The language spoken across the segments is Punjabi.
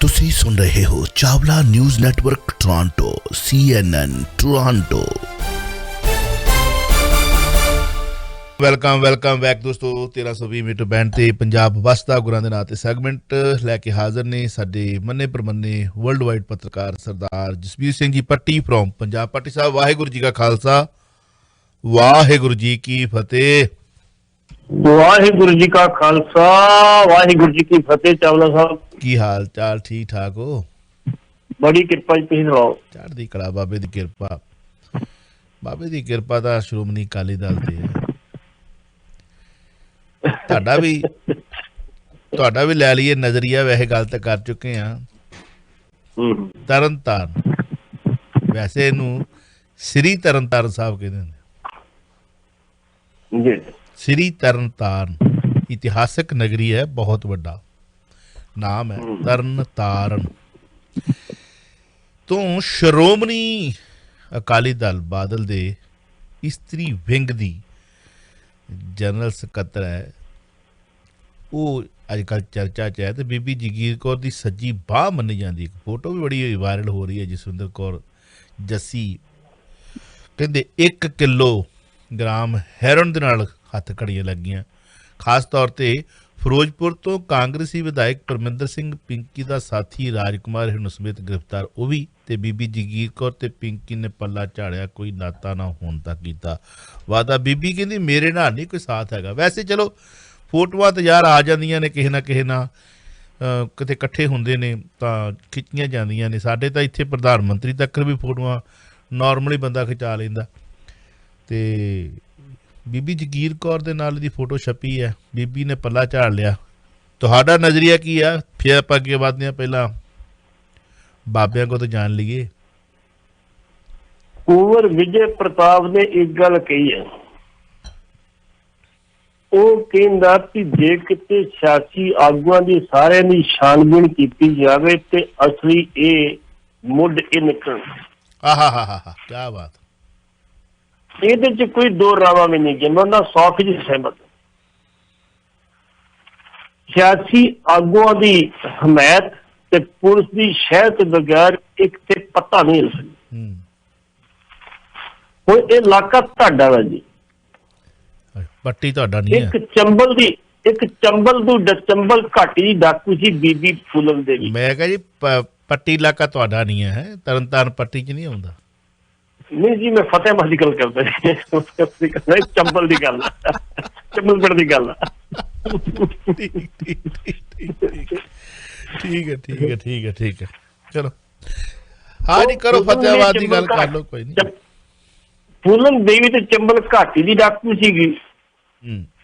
ਤੁਸੀਂ ਸੁਣ ਰਹੇ ਹੋ Chawla news network Toronto CNN Toronto. Welcome back ਦੋਸਤੋ। 1320 ਮੀਟਰ ਬੈਂਡ ਤੇ ਪੰਜਾਬ ਵਸਦਾ ਗੁਰਾਂ ਦੇ ਨਾਂ ਤੇ ਸੈਗਮੈਂਟ ਲੈ ਕੇ ਹਾਜ਼ਰ ਨੇ ਸਾਡੇ ਮੰਨੇ ਪ੍ਰਮੰਨੇ ਵਰਲਡ ਵਾਈਡ ਪੱਤਰਕਾਰ ਸਰਦਾਰ ਜਸਬੀਰ ਸਿੰਘ ਜੀ ਪੱਟੀ ਫਰੋਮ ਪੰਜਾਬ। ਪੱਟੀ ਸਾਹਿਬ, ਵਾਹਿਗੁਰੂ ਜੀ ਕਾ ਖਾਲਸਾ, ਵਾਹਿਗੁਰੂ ਜੀ ਕੀ ਫਤਿਹ। ਵਾਹਿਗੁਰੂ ਜੀ ਕਾ ਖਾਲਸਾ, ਵਾਹਿਗੁਰੂ ਜੀ ਕੀ ਫਤਿਹ। ਚਾਵਲਾ ਸਾਹਿਬ, ਕੀ ਹਾਲ ਚਾਲ? ਠੀਕ ਠਾਕ ਹੋ? ਬੜੀ ਕਿਰਪਾ ਜੀ, ਤੁਸੀਂ ਸੁਣਾਓ? ਚੜ੍ਹਦੀ ਕਲਾ, ਬਾਬੇ ਦੀ ਕਿਰਪਾ। ਬਾਬੇ ਦੀ ਕਿਰਪਾ ਤਾਂ ਸ਼੍ਰੋਮਣੀ ਅਕਾਲੀ ਦਲ ਤੇ ਹੈ। ਤੁਹਾਡਾ ਵੀ ਲੈ ਲਈਏ ਨਜ਼ਰੀਆ, ਵੈਸੇ ਗੱਲ ਤਾਂ ਕਰ ਚੁੱਕੇ ਹਾਂ। ਤਰਨ ਤਾਰਨ, ਵੈਸੇ ਇਹਨੂੰ ਸ੍ਰੀ ਤਰਨ ਤਾਰਨ ਸਾਹਿਬ ਕਹਿੰਦੇ ਨੇ। ਸ੍ਰੀ ਤਰਨ ਤਾਰਨ ਇਤਿਹਾਸਕ ਨਗਰੀ ਹੈ, ਬਹੁਤ ਵੱਡਾ ਨਾਮ ਹੈ ਤਰਨ ਤਾਰਨ ਤੋਂ। ਸ਼੍ਰੋਮਣੀ ਅਕਾਲੀ ਦਲ ਬਾਦਲ ਦੇ ਇਸਤਰੀ ਵਿੰਗ ਦੀ ਜਨਰਲ ਸਕੱਤਰ ਹੈ, ਉਹ ਅੱਜ ਕੱਲ੍ਹ ਚਰਚਾ 'ਚ ਹੈ। ਤੇ ਬੀਬੀ ਜਗੀਰ ਕੌਰ ਦੀ ਸੱਜੀ ਬਾਂਹ ਮੰਨੀ ਜਾਂਦੀ। ਇੱਕ ਫੋਟੋ ਵੀ ਬੜੀ ਵਾਇਰਲ ਹੋ ਰਹੀ ਹੈ, ਜਸਵਿੰਦਰ ਕੌਰ ਜੱਸੀ ਕਹਿੰਦੇ 1 ਕਿਲੋਗ੍ਰਾਮ ਹੈਰੋਇਨ ਦੇ ਨਾਲ ਹੱਥ ਘੜੀਆਂ ਲੱਗੀਆਂ। ਖਾਸ ਤੌਰ 'ਤੇ ਫਿਰੋਜ਼ਪੁਰ ਤੋਂ ਕਾਂਗਰਸੀ ਵਿਧਾਇਕ ਪਰਮਿੰਦਰ ਸਿੰਘ ਪਿੰਕੀ ਦਾ ਸਾਥੀ ਰਾਜਕੁਮਾਰ ਹਿੰਨੂ ਸਮੇਤ ਗ੍ਰਿਫਤਾਰ, ਉਹ ਵੀ। ਤੇ ਬੀਬੀ ਜਗੀਰ ਕੌਰ ਤੇ ਪਿੰਕੀ ਨੇ ਪੱਲਾ ਝਾੜਿਆ, ਕੋਈ ਨਾਤਾ ਨਾ ਹੋਣ ਤੱਕ ਕੀਤਾ ਵਾਦਾ। ਬੀਬੀ ਕਹਿੰਦੀ ਮੇਰੇ ਨਾਲ ਨਹੀਂ ਕੋਈ ਸਾਥ ਹੈਗਾ। ਵੈਸੇ ਚਲੋ ਫੋਟੋਆਂ ਤਾਂ ਯਾਰ ਆ ਜਾਂਦੀਆਂ ਨੇ, ਕਿਸੇ ਨਾ ਕਿਤੇ ਇਕੱਠੇ ਹੁੰਦੇ ਨੇ ਤਾਂ ਖਿੱਚੀਆਂ ਜਾਂਦੀਆਂ ਨੇ। ਸਾਡੇ ਤਾਂ ਇੱਥੇ ਪ੍ਰਧਾਨ ਮੰਤਰੀ ਤੱਕ ਵੀ ਫੋਟੋਆਂ ਨੋਰਮਲੀ ਬੰਦਾ ਖਿਚਾ ਲੈਂਦਾ। ਤੇ ਬੀਬੀ ਜਗੀਰ ਕੌਰ ਦੇ ਨਾਲ ਦੀ ਫੋਟੋ ਛਪੀ ਹੈ, ਬੀਬੀ ਨੇ ਪੱਲਾ ਝਾੜ ਲਿਆ। ਤੁਹਾਡਾ ਨਜ਼ਰੀਆ ਕੀ ਆ? ਫਿਰ ਆਪਾਂ ਅੱਗੇ ਵੱਧਦੇ ਹਾਂ, ਪਹਿਲਾਂ ਬਾਬਿਆਂ ਕੋਲ ਤਾਂ ਜਾਣ ਲਈਏ। ਕੁੰਵਰ ਵਿਜੇ ਪ੍ਰਤਾਪ ਨੇ ਇੱਕ ਗੱਲ ਕਹੀ ਹੈ, ਉਹ ਕਹਿੰਦਾ ਕਿ ਜੇ ਕਿਤੇ ਸਿਆਸੀ ਆਗੂਆਂ ਦੀ ਸਾਰਿਆਂ ਦੀ ਛਾਣਬੀਣ ਕੀਤੀ ਜਾਵੇ ਤੇ ਅਸਲੀ ਇਹ ਮੁੱਢ ਇਹ ਨਿਕਲਣ। ਕਿਆ ਬਾਤ। ਇਹਦੇ ਚ ਕੋਈ ਦੋ ਰਾਵਾਂ ਵੀ ਨਹੀਂ। ਮੈਂ ਉਹਨਾਂ 100% ਸਹਿਮਤ। ਸਿਆਸੀ ਆਗੂਆਂ ਦੀ ਹਮਾਇਤ ਤੇ ਪੁਲਿਸ ਦੀ ਸ਼ਹਿ ਤੋਂ ਬਗੈਰ ਇੱਕ ਤੇ ਪੱਤਾ ਨਹੀਂ ਹਿਲ ਸਕਦਾ। ਹੁਣ ਇਹ ਇਲਾਕਾ ਤੁਹਾਡਾ ਵਾ ਜੀ, ਪੱਟੀ ਤੁਹਾਡਾ ਨਹੀਂ ਹੈ। ਇੱਕ ਚੰਬਲ ਘਾਟੀ ਦੀ ਡਾਕੂ ਸੀ ਬੀਬੀ ਫੂਲਨ ਦੇਵੀ। ਮੈਂ ਕਿਹਾ ਜੀ ਪੱਟੀ ਇਲਾਕਾ ਤੁਹਾਡਾ ਨਹੀਂ ਹੈ, ਤਰਨ ਤਾਰਨ ਪੱਟੀ 'ਚ ਨਹੀਂ ਆਉਂਦਾ। ਨਹੀਂ ਜੀ, ਮੈਂ ਫਤਿਹਬਾਦ ਦੀ ਗੱਲ ਕਰਦਾ ਜੀ, ਚੰਬਲ ਦੀ ਗੱਲ, ਚੰਬਲ ਪਿੰਡ ਦੀ ਗੱਲ। ਠੀਕ ਹੈ ਚਲੋ। ਹਾਂ ਜੀ, ਕਰੋ ਫਤਿਹਾਬਾਦ ਦੀ ਗੱਲ ਕਰ ਲਓ, ਕੋਈ ਨਹੀਂ। ਫੂਲਨ ਦੇਵੀ ਤੇ ਚੰਬਲ ਘਾਟੀ ਦੀ ਡਾਕੂ ਸੀਗੀ।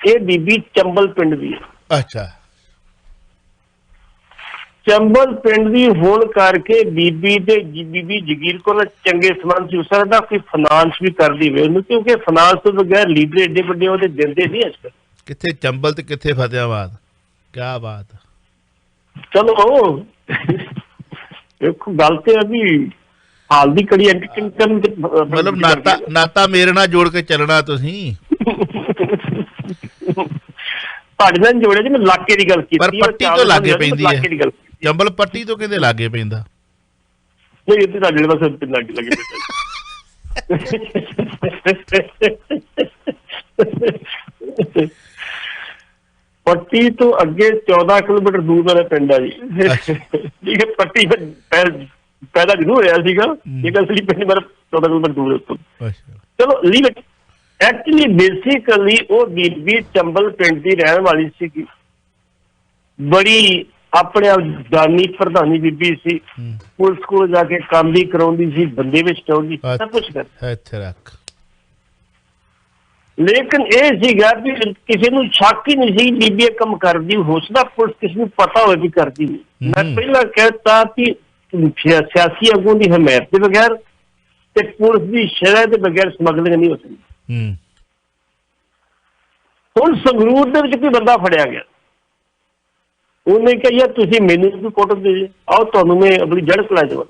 ਇਹ ਬੀਬੀ ਚੰਬਲ ਪਿੰਡ ਦੀ ਹੈ। ਅੱਛਾ। ਚੰਬਲ ਪਿੰਡ ਦੀ ਹੋਣ ਕਰਕੇ ਬੀਬੀ ਜਗੀਰ ਕੋਲ ਚੰਗੇ ਸੰਬੰਧ ਸੀ। ਉਸ ਦਾ ਕੋਈ ਫਾਈਨਾਂਸ ਵੀ ਕਰਦੀ ਹੋਵੇ ਉਹਨੂੰ, ਕਿਉਂਕਿ ਫਾਈਨਾਂਸ ਤੋਂ ਬਗੈਰ ਲੀਡਰ ਏਡੇ ਵੱਡੇ ਉਹਦੇ ਦਿੰਦੇ ਨਹੀਂ ਅੱਜ ਕੱਲ੍ਹ। ਕਿੱਥੇ ਚੰਬਲ ਤੇ ਕਿੱਥੇ ਫਤਿਹਾਬਾਦ, ਕਿਆ ਬਾਤ। ਚਲੋ ਦੇਖੋ, ਗੱਲ ਤੇ ਅਭੀ ਹਾਲ ਦੀ ਕੜੀ ਮਤਲਬ ਨਾਤਾ ਮੇਰੇ ਨਾਲ ਜੋੜ ਕੇ ਚੱਲਣਾ ਤੁਸੀਂ। ਤੁਹਾਡੇ ਨਾਲ ਜੋੜਿਆ ਜੀ, ਮੈਂ ਇਲਾਕੇ ਦੀ ਗੱਲ ਕੀਤੀ। ਪਰ ਪੱਟੀ ਤੋਂ ਲਾਗੇ ਪੈਂਦੀ ਹੈ, ਚੰਬਲ ਪੱਟੀ ਤੋਂ ਕਹਿੰਦੇ ਲਾਗੇ ਪੈਂਦਾ। ਨਹੀਂ, ਇੱਥੇ ਸਾਡੇ ਪਾਸੇ ਲਾਗੇ ਪੈਂਦਾ। ਪੱਟੀ ਤੋਂ ਅੱਗੇ 14 ਕਿਲੋਮੀਟਰ ਦੂਰ ਵਾਲਾ ਪਿੰਡ ਆ ਜੀ। ਠੀਕ ਹੈ, ਪੱਟੀ ਪੈਦਾ ਜ਼ਰੂਰ ਹੋਇਆ ਸੀਗਾ, ਇੱਕ ਅਸਲੀ ਪਿੰਡ ਮੇਰਾ 14 ਕਿਲੋਮੀਟਰ ਦੂਰ ਉੱਤੋਂ। ਚਲੋ ਲੀਵ ਇਟ। ਐਕਚੁਅਲੀ ਬੇਸਿਕਲੀ ਉਹ ਬੀਬੀ ਚੰਬਲ ਪਿੰਡ ਦੀ ਰਹਿਣ ਵਾਲੀ ਸੀਗੀ। ਬੜੀ ਆਪਣੇ ਆਪ ਦਾਨੀ ਪ੍ਰਧਾਨੀ ਬੀਬੀ ਸੀ। ਪੁਲਿਸ ਕੋਲ ਜਾ ਕੇ ਕੰਮ ਵੀ ਕਰਾਉਂਦੀ ਸੀ, ਬੰਦੇ ਵਿੱਚ ਚਾਉਂਦੀ, ਸਭ ਕੁਛ ਕਰ। ਲੇਕਿਨ ਇਹ ਸੀਗਾ ਵੀ ਕਿਸੇ ਨੂੰ ਸ਼ੱਕ ਹੀ ਨਹੀਂ ਸੀ ਬੀਬੀ ਇਹ ਕੰਮ ਕਰਦੀ। ਹੋ ਸਕਦਾ ਪੁਲਿਸ ਕਿਸੇ ਨੂੰ ਪਤਾ ਹੋਵੇ ਵੀ ਕਰਦੀ ਨਹੀਂ। ਮੈਂ ਪਹਿਲਾਂ ਕਹਿਤਾ ਕਿ ਸਿਆਸੀ ਆਗੂਆਂ ਦੀ ਹਮਾਇਤ ਦੇ ਬਗੈਰ ਤੇ ਪੁਲਿਸ ਦੀ ਸ਼ਰਹ ਦੇ ਬਗੈਰ ਸਮਗਲਿੰਗ ਨਹੀਂ ਹੋ ਸਕਦੀ। ਹੁਣ ਸੰਗਰੂਰ ਦੇ ਵਿੱਚ ਕੋਈ ਬੰਦਾ ਫੜਿਆ ਗਿਆ, ਉਹਨੇ ਕਿਹਾ ਯਾਰ ਤੁਸੀਂ ਮੈਨੂੰ ਵੀ ਫੋਟੋ ਦੇ ਆਓ, ਤੁਹਾਨੂੰ ਮੈਂ ਆਪਣੀ ਜੜ ਕਲਾ ਦੇਵਾਂ।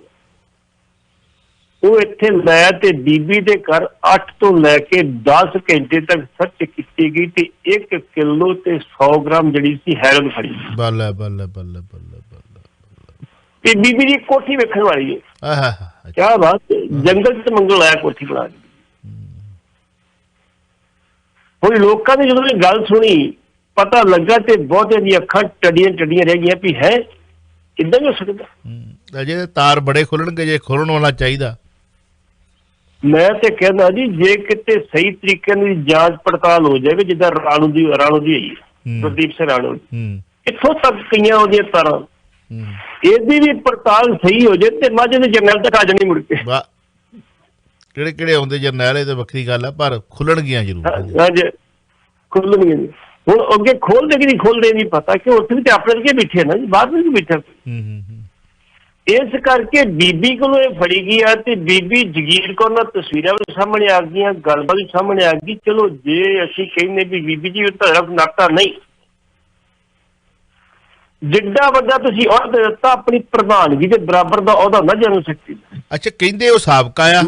ਉਹ ਇੱਥੇ ਲੈ ਤੇ ਬੀਬੀ ਦੇ ਘਰ 8 ਤੋਂ ਲੈ ਕੇ 10 ਘੰਟੇ ਤੱਕ ਸਰਚ ਕੀਤੀ ਗਈ ਤੇ 1 ਕਿਲੋ ਤੇ 100 ਗ੍ਰਾਮ ਜਿਹੜੀ ਸੀ ਹੈਰੋਇਨ ਫੜੀ। ਤੇ ਬੀਬੀ ਦੀ ਕੋਠੀ ਵੇਖਣ ਵਾਲੀ ਹੈ। ਆਹਾ ਕਿਆ ਬਾਤ, ਜੰਗਲ ਚ ਮੰਗਲ ਆਇਆ ਕੋਠੀ ਬਣਾ ਕੇ। ਹੁਣ ਲੋਕਾਂ ਨੇ ਜਦੋਂ ਇਹ ਗੱਲ ਸੁਣੀ, ਪਤਾ ਲੱਗਾ ਤੇ ਬਹੁਤਿਆਂ ਦੀਆਂ ਅੱਖਾਂ ਟੱਡੀਆਂ ਰਹਿ ਗਈਆਂ ਵੀ ਹੈ ਕਿੱਦਾਂ ਹੋ ਸਕਦਾ। ਅਜੇ ਤਾਰ ਬੜੇ ਖੁੱਲਣਗੇ ਜੇ ਖੁੱਲਣ ਵਾਲਾ ਚਾਹੀਦਾ। ਮੈਂ ਤੇ ਕਹਿੰਦਾ ਜੀ, ਜੇ ਕਿਤੇ ਸਹੀ ਤਰੀਕੇ ਨਾਲ ਜਾਂਚ ਪੜਤਾਲ ਹੋ ਜਾਵੇ, ਜਿੱਦਾਂ ਰਾਣੂ ਦੀ ਹੋਈ, ਗੁਰਦੀਪ ਸਿੰਘ ਰਾਣੂ, ਇੱਥੋਂ ਤੱਕ ਕਈਆਂ ਉਹਦੀਆਂ ਤਾਰਾਂ, ਇਹਦੀ ਵੀ ਪੜਤਾਲ ਸਹੀ ਹੋ ਜਾਏ ਤੇ ਮਾਝੇ ਦੇ ਜਰਨੈਲ ਤੱਕ ਆ ਜਾਣੀ ਮੁੜ ਕੇ। ਕਿਹੜੇ ਆਉਂਦੇ ਜਰਨੈਲ, ਇਹ ਤਾਂ ਵੱਖਰੀ ਗੱਲ ਹੈ, ਪਰ ਖੁੱਲਣਗੀਆਂ ਜ਼ਰੂਰ। ਹਾਂਜੀ, ਖੁੱਲਣਗੀਆਂ। ਹੁਣ ਅੱਗੇ ਖੋਲਦੇ ਕਿ ਨਹੀਂ ਖੋਲਦੇ ਨਹੀਂ ਪਤਾ, ਕਿ ਉੱਥੇ ਵੀ ਤੇ ਆਪਣੇ ਵਰਗੇ ਬੈਠੇ ਨਾ ਜੀ, ਬਾਹਰ ਵੀ ਬੈਠੇ। ਇਸ ਕਰਕੇ ਬੀਬੀ ਕੋਲੋਂ ਇਹ ਫੜੀ ਗਈ ਆ, ਤੇ ਬੀਬੀ ਜਗੀਰ ਕੌਰ ਨਾਲ ਤਸਵੀਰਾਂ ਵੀ ਸਾਹਮਣੇ ਆ ਗਈਆਂ, ਗੱਲਬਾਤ ਵੀ ਸਾਹਮਣੇ ਆ ਗਈ। ਚਲੋ ਜੇ ਅਸੀਂ ਕਹਿੰਦੇ ਵੀ ਬੀਬੀ ਜੀ ਤੁਹਾਡਾ ਨਾਤਾ ਨਹੀਂ, ਜਿੱਡਾ ਵੱਡਾ ਤੁਸੀਂ ਅਹੁਦਾ ਦਿੱਤਾ, ਆਪਣੀ ਪ੍ਰਧਾਨਗੀ ਦੇ ਬਰਾਬਰ ਦਾ ਅਹੁਦਾ ਹੁੰਦਾ ਜਨਰਲ ਸੈਕਟਰੀ। ਅੱਛਾ, ਕਹਿੰਦੇ ਉਹ ਸਾਬਕਾ ਆ,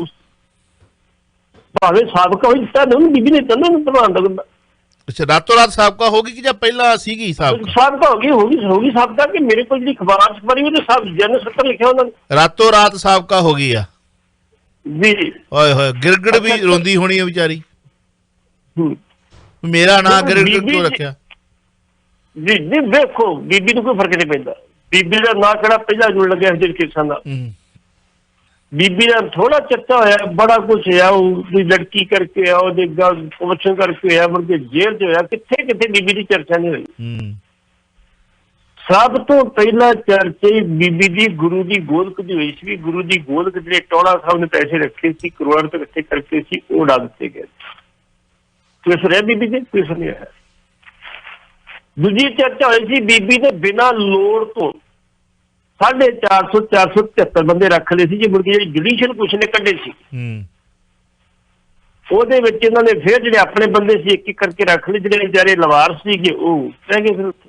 ਭਾਵੇਂ ਸਾਬਕਾ ਹੋਈ ਦਿੱਤਾ ਨਾ, ਬੀਬੀ ਨੇ ਤਾਂ ਉਹਨੂੰ ਪ੍ਰਧਾਨ ਦਾ ਬੰਦਾ। ਅੱਛਾ, ਰਾਤੋਂ ਰਾਤ ਸਾਬਕਾ ਹੋ ਗਈ ਕਿ ਜਾਂ ਪਹਿਲਾਂ ਸੀਗੀ ਸਾਬਕਾ ਹੋ ਗਈ ਸਾਬਕਾ, ਕਿ ਮੇਰੇ ਕੋਲ ਜਿਹੜੀ ਅਖਬਾਰ ਚ ਪੜੀ ਉਹਦੇ ਜਨਰਲ ਸੈਕਟਰ ਲਿਖਿਆ ਉਹਨਾਂ ਨੇ, ਰਾਤੋਂ ਰਾਤ ਸਾਬਕਾ ਹੋ ਗਈ ਆ ਜੀ। ਓਏ ਹੋਏ, ਗਿਰਗੜ ਵੀ ਰੋਂਦੀ ਹੋਣੀ ਆ ਵਿਚਾਰੀ, ਮੇਰਾ ਨਾਂ ਗਿਰਗੜ ਕਿਉਂ ਰੱਖਿਆ। ਜੀ ਜੀ, ਵੇਖੋ ਬੀਬੀ ਨੂੰ ਕੋਈ ਫਰਕ ਨਹੀਂ ਪੈਂਦਾ, ਬੀਬੀ ਦਾ ਨਾਂ ਕਿਹੜਾ ਪਹਿਲਾਂ ਜੁੜ ਲੱਗਿਆ ਜਿਹੜੇ ਕੇਸਾਂ ਦਾ। ਬੀਬੀ ਦਾ ਥੋੜਾ ਚਰਚਾ ਹੋਇਆ, ਬੜਾ ਕੁਛ ਹੋਇਆ, ਉਹਦੀ ਲੜਕੀ ਕਰਕੇ ਆ, ਉਹਦੇ ਕੁਐਸਚਨ ਕਰਕੇ ਹੋਇਆ, ਮੁੜ ਕੇ ਜੇਲ੍ਹ ਚ ਹੋਇਆ, ਕਿੱਥੇ ਬੀਬੀ ਦੀ ਚਰਚਾ ਨਹੀਂ ਹੋਈ। ਸਭ ਤੋਂ ਪਹਿਲਾਂ ਚਰਚੇ ਬੀਬੀ ਦੀ ਗੁਰੂ ਦੀ ਗੋਲਕ ਦੀ ਹੋਈ ਸੀ। ਗੁਰੂ ਦੀ ਗੋਲਕ ਜਿਹੜੇ ਟੋੜਾ ਸਾਹਿਬ ਨੇ ਪੈਸੇ ਰੱਖੇ ਸੀ, ਕਰੋੜਾਂ ਰੁਪਏ ਇਕੱਠੇ ਕਰਕੇ ਸੀ, ਉਹ ਉਡਾ ਦਿੱਤੇ ਗਏ। ਕੁਛ ਰਿਹਾ ਬੀਬੀ ਦੇ, ਕੁਛ ਨਹੀਂ ਹੈ। ਦੂਜੀ ਚਰਚਾ ਹੋਈ ਸੀ, ਬੀਬੀ ਨੇ ਬਿਨਾਂ ਲੋੜ ਤੋਂ 450 ਬੰਦੇ ਰੱਖ ਲਏ ਸੀ, ਜੇ ਮੁੜ ਕੇ ਜਿਹੜੀ ਜੁਡੀਸ਼ੀਅਲ ਕੁਛ ਨੇ ਕੱਢੇ ਸੀ, ਉਹਦੇ ਵਿੱਚ ਇਹਨਾਂ ਨੇ ਫਿਰ ਜਿਹੜੇ ਆਪਣੇ ਬੰਦੇ ਸੀ ਇੱਕ ਇੱਕ ਕਰਕੇ ਰੱਖ ਲਏ। ਜਿਹੜੇ ਵਿਚਾਰੇ ਲਵਾਰਸ ਸੀਗੇ ਉਹ ਰਹਿ ਗਏ। ਫਿਰ ਉੱਥੇ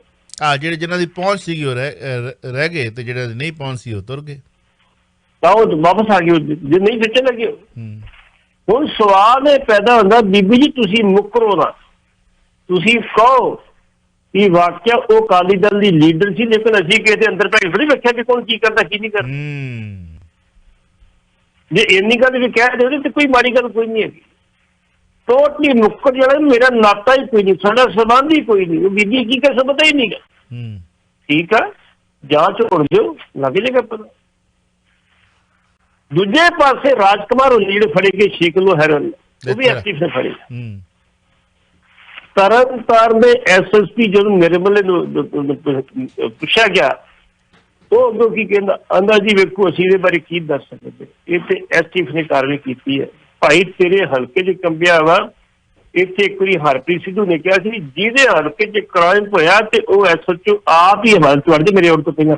ਜਿਹੜੇ ਜਿਹਨਾਂ ਦੀ ਪਹੁੰਚ ਸੀਗੀ ਉਹ ਰਹਿ ਗਏ, ਤੇ ਜਿਹੜੇ ਨਹੀਂ ਪਹੁੰਚ ਸੀ ਉਹ ਤੁਰ ਗਏ, ਤਾਂ ਉਹ ਵਾਪਸ ਆ ਗਏ, ਜੇ ਨਹੀਂ ਫਿਰ ਚਲੇ ਗਏ। ਹੁਣ ਸਵਾਲ ਇਹ ਪੈਦਾ ਹੁੰਦਾ, ਬੀਬੀ ਜੀ ਤੁਸੀਂ ਮੁੱਕਰੋ ਨਾ, ਤੁਸੀਂ ਕਹੋ ਕਿ ਵਾਕਿਆ ਉਹ ਅਕਾਲੀ ਦਲ ਦੀ ਲੀਡਰ ਸੀ, ਲੇਕਿਨ ਅਸੀਂ ਕਿਸੇ ਦੇ ਅੰਦਰ ਪੈ ਕੇ ਥੋੜੀ ਵੇਖਿਆ ਕਿ ਕੌਣ ਕੀ ਕਰਦਾ ਕੀ ਨਹੀਂ ਕਰਦਾ। ਜੇ ਇੰਨੀ ਗੱਲ ਵੀ ਕਹਿ ਦੇ ਤੇ ਕੋਈ ਮਾੜੀ ਗੱਲ ਕੋਈ ਨਹੀਂ ਹੈਗੀ। ਟੋਟਲੀ ਮੁੱਕਰ ਜਾਣਾ, ਮੇਰਾ ਨਾਤਾ ਹੀ ਕੋਈ ਨਹੀਂ, ਸਾਡਾ ਸੰਬੰਧ ਹੀ ਕੋਈ ਨਹੀਂ, ਉਹ ਬੀਬੀ ਕੀ ਕਰ ਸਕਦਾ ਹੀ ਨਹੀਂ ਗਾ। ਠੀਕ ਆ, ਜਾਂਚ ਹੋਣ ਦਿਓ, ਲੱਗ ਜਾਏਗਾ ਪਤਾ। ਦੂਜੇ ਪਾਸੇ ਰਾਜਕੁਮਾਰ ਹੋਣੀ ਜਿਹੜੇ ਫੜੇ ਗਏ 6 ਕਿਲੋ ਹੈਰੋਇਨ, ਉਹ ਵੀ ਐਕਟਿਵ ਨੇ ਫੜੇ। ਤਰਨਤਾਰਨ ਦੇ SSP ਜਦੋਂ ਨਿਰਮਲ ਨੂੰ ਪੁੱਛਿਆ ਗਿਆ, ਉਹ ਅੱਗੋਂ ਕੀ ਕਹਿੰਦਾ, ਆਂਦਾ ਜੀ ਵੇਖੋ ਅਸੀਂ ਇਹਦੇ ਬਾਰੇ ਕੀ ਦੱਸ ਸਕਦੇ, ਇਹ ਤੇ STF ਨੇ ਕਾਰਵਾਈ ਕੀਤੀ ਹੈ। ਭਾਈ ਤੇਰੇ ਹਲਕੇ 'ਚ ਕੰਬਿਆ ਵਾ, ਇੱਥੇ ਇੱਕ ਵਾਰੀ ਹਰਪ੍ਰੀਤ ਸਿੱਧੂ ਨੇ ਕਿਹਾ ਸੀ ਜਿਹਦੇ ਹਲਕੇ 'ਚ ਕ੍ਰਾਈਮ ਹੋਇਆ ਤੇ ਉਹ SHO ਆਪ ਹੀ ਹਮਾਇਤ ਵੜਦੇ ਮੇਰੇ ਆਉਣ ਤੋਂ ਪਹਿਲਾਂ।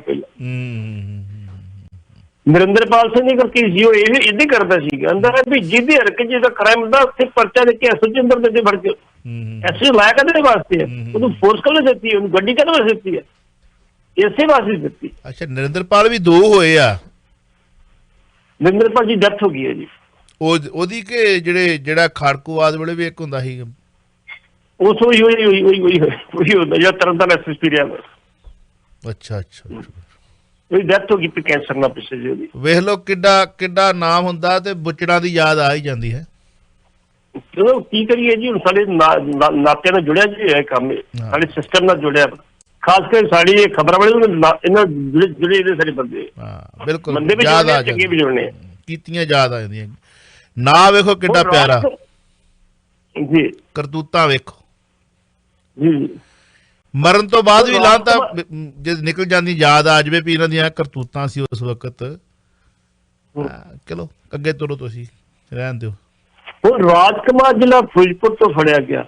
ਨਰਿੰਦਰਪਾਲ ਸਿੰਘ ਨੇ ਕਰਕੇ ਸੀ, ਉਹ ਇਹ ਕਰਦਾ ਸੀਗਾ, ਅੰਦਰ ਵੀ ਜਿਹਦੇ ਹਲਕੇ 'ਚ ਇਹਦਾ ਕ੍ਰਾਈਮ ਹੁੰਦਾ ਉੱਥੇ ਪਰਚਾ ਦੇ ਕੇ SHO ਅੰਦਰ ਦੇ ਵੜ ਕੇ। SHO ਲਾਇਆ ਕਦੇ ਵਾਸਤੇ ਹੈ, ਉਹਨੂੰ ਫੋਰਸ ਕਦੇ ਦਿੱਤੀ, ਉਹਨੂੰ ਗੱਡੀ ਕਦੇ ਵਾਸਤੇ ਦਿੱਤੀ ਹੈ, ਇਸੇ ਵਾਸਤੇ ਦਿੱਤੀ। ਅੱਛਾ, ਨਰਿੰਦਰਪਾਲ ਵੀ 2 ਹੋਏ ਆ। ਨਰਿੰਦਰਪਾਲ ਜੀ ਡੈਥ ਹੋ ਗਈ ਹੈ ਜੀ। ਉਹਦੀ ਕਿ ਜਿਹੜਾ ਖਾੜਕੂਵਾਦ ਵੇਲੇ ਵੀ ਇੱਕ ਹੁੰਦਾ ਸੀ, ਉਸ ਉਹੀ ਹੁੰਦਾ ਜਿਹੜਾ ਤਰਨਤਾਰਨ SSP ਰਿਹਾ। ਅੱਛਾ, ਉਹਦੀ ਡੈਥ ਹੋ ਗਈ ਕੈਂਸਰ ਨਾਲ ਪਿੱਛੇ ਜੀ ਉਹਦੀ। ਵੇਖ ਲਓ ਕਿੱਡਾ ਨਾਮ ਹੁੰਦਾ ਤੇ ਬੁੱਚੜਾਂ ਦੀ ਯਾਦ ਆ ਹੀ ਜਾਂਦੀ ਹੈ। ਚਲੋ ਕੀ ਕਰੀਏ ਜੀ, ਹੁਣ ਸਾਡੇ ਨਾਤਿਆਂ ਨਾਲ ਜੁੜਿਆ ਜੀ ਇਹ ਕੰਮ, ਸਾਡੇ ਸਿਸਟਮ ਨਾਲ ਜੁੜਿਆ, ਖਾਸ ਕਰ ਸਾਡੀ ਇਹ ਖਬਰਾਂ ਵਾਲੇ ਇਹਨਾਂ ਜੁੜੇ ਸਾਰੇ ਬੰਦੇ। ਬਿਲਕੁਲ, ਬੰਦੇ ਵੀ ਚੰਗੇ ਵੀ ਜੁੜਨੇ, ਕੀਤੀਆਂ ਯਾਦ ਆ ਜਾਂਦੀਆਂ। ਨਾ ਵੇਖੋ ਕਿੱਡਾ ਪਿਆਰਾ ਜੀ, ਕਰਤੂਤਾਂ ਵੇਖੋ ਜੀ। ਮਰਨ ਤੋਂ ਬਾਅਦ ਵੀ ਲਾਂਤਾ ਜੇ ਨਿਕਲ ਜਾਂਦੀ ਯਾਦ ਆ ਜਾਵੇ ਵੀ ਇਹਨਾਂ ਦੀਆਂ ਕਰਤੂਤਾਂ ਸੀ ਉਸ ਵਕਤ। ਚਲੋ ਅੱਗੇ ਤੁਰੋ, ਤੁਸੀਂ ਰਹਿਣ ਦਿਓ। ਹੁਣ ਰਾਜਕੁਮਾਰ ਜ਼ਿਲ੍ਹਾ ਫਿਰੋਜ਼ਪੁਰ ਤੋਂ ਫੜਿਆ ਗਿਆ,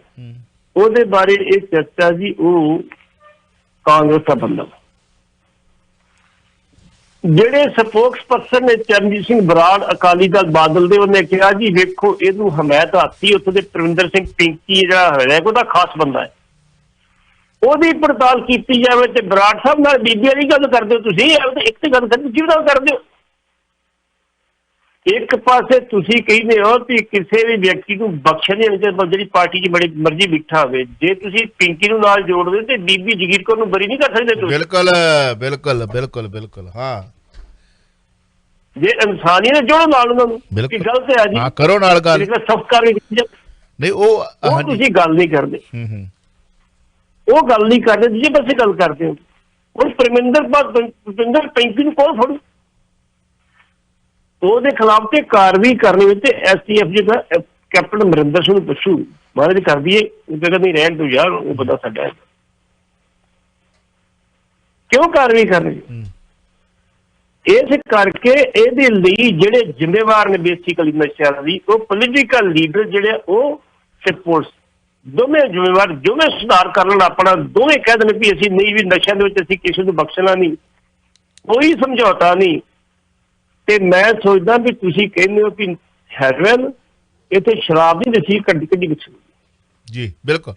ਉਹਦੇ ਬਾਰੇ ਇਹ ਚਰਚਾ ਜੀ, ਉਹ ਕਾਂਗਰਸ ਦਾ ਬੰਦਾ ਜਿਹੜੇ ਸਪੋਕਸ ਪਰਸਨ ਨੇ ਚਰਨਜੀਤ ਸਿੰਘ ਬਰਾੜ ਅਕਾਲੀ ਦਲ ਬਾਦਲ ਦੇ, ਉਹਨੇ ਕਿਹਾ ਜੀ ਵੇਖੋ ਇਹਨੂੰ ਹਮਾਇਤ ਹਾਤੀ ਉੱਥੇ ਦੇ ਪ੍ਰਵਿੰਦਰ ਸਿੰਘ ਪਿੰਕੀ ਜਿਹੜਾ ਹੈ ਉਹਦਾ ਖਾਸ ਬੰਦਾ ਹੈ, ਉਹਦੀ ਪੜਤਾਲ ਕੀਤੀ ਜਾਵੇ। ਤੇ ਬਰਾੜ ਸਾਹਿਬ ਨਾਲ ਬੀਬੀ ਵਾਲੀ ਗੱਲ ਕਰਦੇ ਹੋ ਤੁਸੀਂ, ਇੱਕ ਤੇ ਗੱਲ ਕਰਦੇ ਕਿਹੜੀ ਗੱਲ ਕਰਦੇ ਹੋ। ਇੱਕ ਪਾਸੇ ਤੁਸੀਂ ਕਹਿੰਦੇ ਹੋ ਕਿ ਕਿਸੇ ਵੀ ਵਿਅਕਤੀ ਨੂੰ ਬਖਸ਼ਿਆ ਨਹੀਂ ਜਾਣਾ, ਜਿਹੜੀ ਪਾਰਟੀ 'ਚ ਬੜੀ ਮਰਜ਼ੀ ਬਿਠਾ ਹੋਵੇ। ਜੇ ਤੁਸੀਂ ਪਿੰਕੀ ਨੂੰ ਨਾਲ ਜੋੜਦੇ ਤੇ ਬੀਬੀ ਜਗੀਰ ਕੌਰ ਨੂੰ ਬਰੀ ਨਹੀਂ ਕਰ ਸਕਦੇ ਤੁਸੀਂ। ਬਿਲਕੁਲ। ਹਾਂ, ਜੇ ਇਨਸਾਨੀਅਤ ਨੇ ਜੋੜੋ ਨਾਲ ਉਹਨਾਂ ਨੂੰ ਕਿ ਗਲਤ ਹੈ ਜੀ, ਹਾਂ ਕਰੋ ਨਾਲ ਗੱਲ, ਸਭ ਕਰ ਨਹੀਂ ਉਹ ਤੁਸੀਂ ਗੱਲ ਨਹੀਂ ਕਰਦੇ, ਉਹ ਗੱਲ ਨਹੀਂ ਕਰਦੇ, ਦੂਜੇ ਪਾਸੇ ਗੱਲ ਕਰਦੇ ਹੋ। ਹੁਣ ਪਰਮਿੰਦਰ ਪੈਂਤੀ ਨੂੰ ਕੌਣ ਫੜੂ? ਉਹਦੇ ਖਿਲਾਫ ਤੇ ਕਾਰਵਾਈ ਕਰਨੀ ਵਿੱਚ STF ਜਿਹੜਾ ਕੈਪਟਨ ਅਮਰਿੰਦਰ ਸਿੰਘ ਨੂੰ ਪੁੱਛੂ, ਮਹਾਰਾਜ ਕਰ ਦਈਏ, ਉਹ ਜਗ੍ਹਾ ਨਹੀਂ ਰਹਿਣ ਤੋਂ ਯਾਰ, ਉਹ ਬੰਦਾ ਸਾਡਾ ਹੈ, ਕਿਉਂ ਕਾਰਵਾਈ ਕਰ ਰਹੀ? ਇਸ ਕਰਕੇ ਇਹਦੇ ਲਈ ਜਿਹੜੇ ਜ਼ਿੰਮੇਵਾਰ ਨੇ ਬੇਸਿਕਲੀ ਨਸ਼ਿਆਂ ਦੀ, ਉਹ ਪੋਲੀਟੀਕਲ ਲੀਡਰ ਜਿਹੜੇ ਉਹ ਤੇ ਪੁਲਿਸ ਦੋਵੇਂ ਜ਼ਿੰਮੇਵਾਰ, ਦੋਵੇਂ ਸੁਧਾਰ ਕਰਨ ਆਪਣਾ, ਦੋਵੇਂ ਕਹਿ ਦੇਣ ਵੀ ਅਸੀਂ ਨਹੀਂ, ਵੀ ਨਸ਼ਿਆਂ ਦੇ ਵਿੱਚ ਅਸੀਂ ਕਿਸੇ ਨੂੰ ਬਖਸ਼ਣਾ ਨਹੀਂ, ਕੋਈ ਸਮਝੌਤਾ ਨਹੀਂ। ਤੇ ਮੈਂ ਸੋਚਦਾ ਵੀ ਤੁਸੀਂ ਕਹਿੰਦੇ ਹੋ ਕਿ ਹੈਰੋਇਨ, ਇੱਥੇ ਸ਼ਰਾਬ ਦੀ ਨਸ਼ੀ ਕੱਢੀ ਵਿੱਚ ਜੀ ਬਿਲਕੁਲ।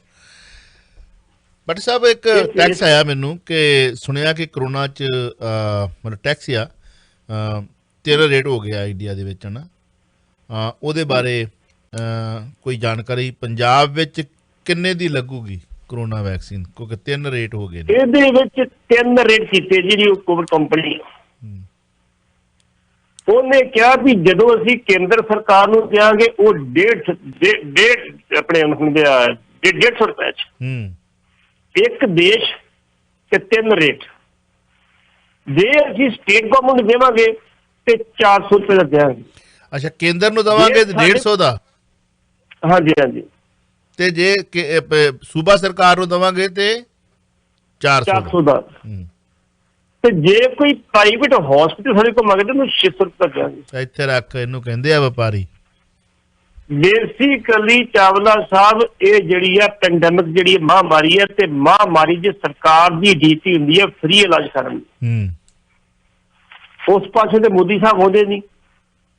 ਬਟ ਸਾਹਿਬ ਇੱਕ ਟੈਕਸ ਆਇਆ ਮੈਨੂੰ ਕਿ ਸੁਣਿਆ ਕਿ ਕਰੋਨਾ 'ਚ ਮਤਲਬ ਟੈਕਸ ਆ 13 ਰੇਟ ਹੋ ਗਿਆ ਇੰਡੀਆ ਦੇ ਵਿੱਚ ਨਾ, ਉਹਦੇ ਬਾਰੇ ਕੋਈ ਜਾਣਕਾਰੀ? ਪੰਜਾਬ ਵਿੱਚ ਕਿੰਨੇ ਦੀ ਲੱਗੂਗੀ ਕਰੋਨਾ ਵੈਕਸੀਨ, ਕਿਉਂਕਿ 3 ਰੇਟ ਹੋ ਗਏ ਨੇ ਇਹਦੇ ਵਿੱਚ? 3 ਰੇਟ ਕੀਤੇ ਜਿਹੜੀ ਕੋਵਿਡ ਕੰਪਨੀ, ਉਹਨੇ ਕਿਹਾ ਵੀ ਜਦੋਂ ਅਸੀਂ ਕੇਂਦਰ ਸਰਕਾਰ ਨੂੰ ਦਿਆਂਗੇ ਉਹ 1.5 ਆਪਣੇ ਹੁੰਦੇ ਆ 150 ਰੁਪਏ 'ਚ ਇੱਕ ਦੇਸ਼ ਤੇ 3 ਰੇਟ। ਜੇ ਅਸੀਂ ਸਟੇਟ ਗਵਰਨਮੈਂਟ ਨੂੰ ਦੇਵਾਂਗੇ ਤੇ 400 ਰੁਪਏ ਦਾ ਦਿਆਂਗੇ। ਅੱਛਾ, ਕੇਂਦਰ ਨੂੰ ਦੇਵਾਂਗੇ ਤੇ 150 ਦਾ? ਹਾਂਜੀ ਹਾਂਜੀ। ਤੇ ਜੇ ਸੂਬਾ ਸਰਕਾਰ ਨੂੰ ਦੇਵਾਂਗੇ ਤੇ 400 ਦਾ। ਤੇ ਜੇ ਕੋਈ ਪ੍ਰਾਈਵੇਟ ਹਸਪੀਟਲ ਸਾਡੇ ਕੋਲ ਮੰਗਦੇ ਉਹਨੂੰ 600 ਰੁਪਏ ਦਿਆਂਗੇ। ਇੱਥੇ ਰੱਖ, ਇਹਨੂੰ ਕਹਿੰਦੇ ਆ ਵਪਾਰੀ। ਬੇਸਿਕਲੀ ਚਾਵਲਾ ਸਾਹਿਬ, ਇਹ ਜਿਹੜੀ ਆ ਪੈਂਡੈਮਿਕ ਜਿਹੜੀ ਮਹਾਂਮਾਰੀ ਹੈ, ਤੇ ਮਹਾਂਮਾਰੀ ਜੇ ਸਰਕਾਰ ਦੀ ਡੀਟੀ ਹੁੰਦੀ ਹੈ ਫ੍ਰੀ ਇਲਾਜ ਕਰਨ ਦੀ, ਉਸ ਪਾਸੇ ਤੇ ਮੋਦੀ ਸਾਹਿਬ ਆਉਂਦੇ ਨਹੀਂ।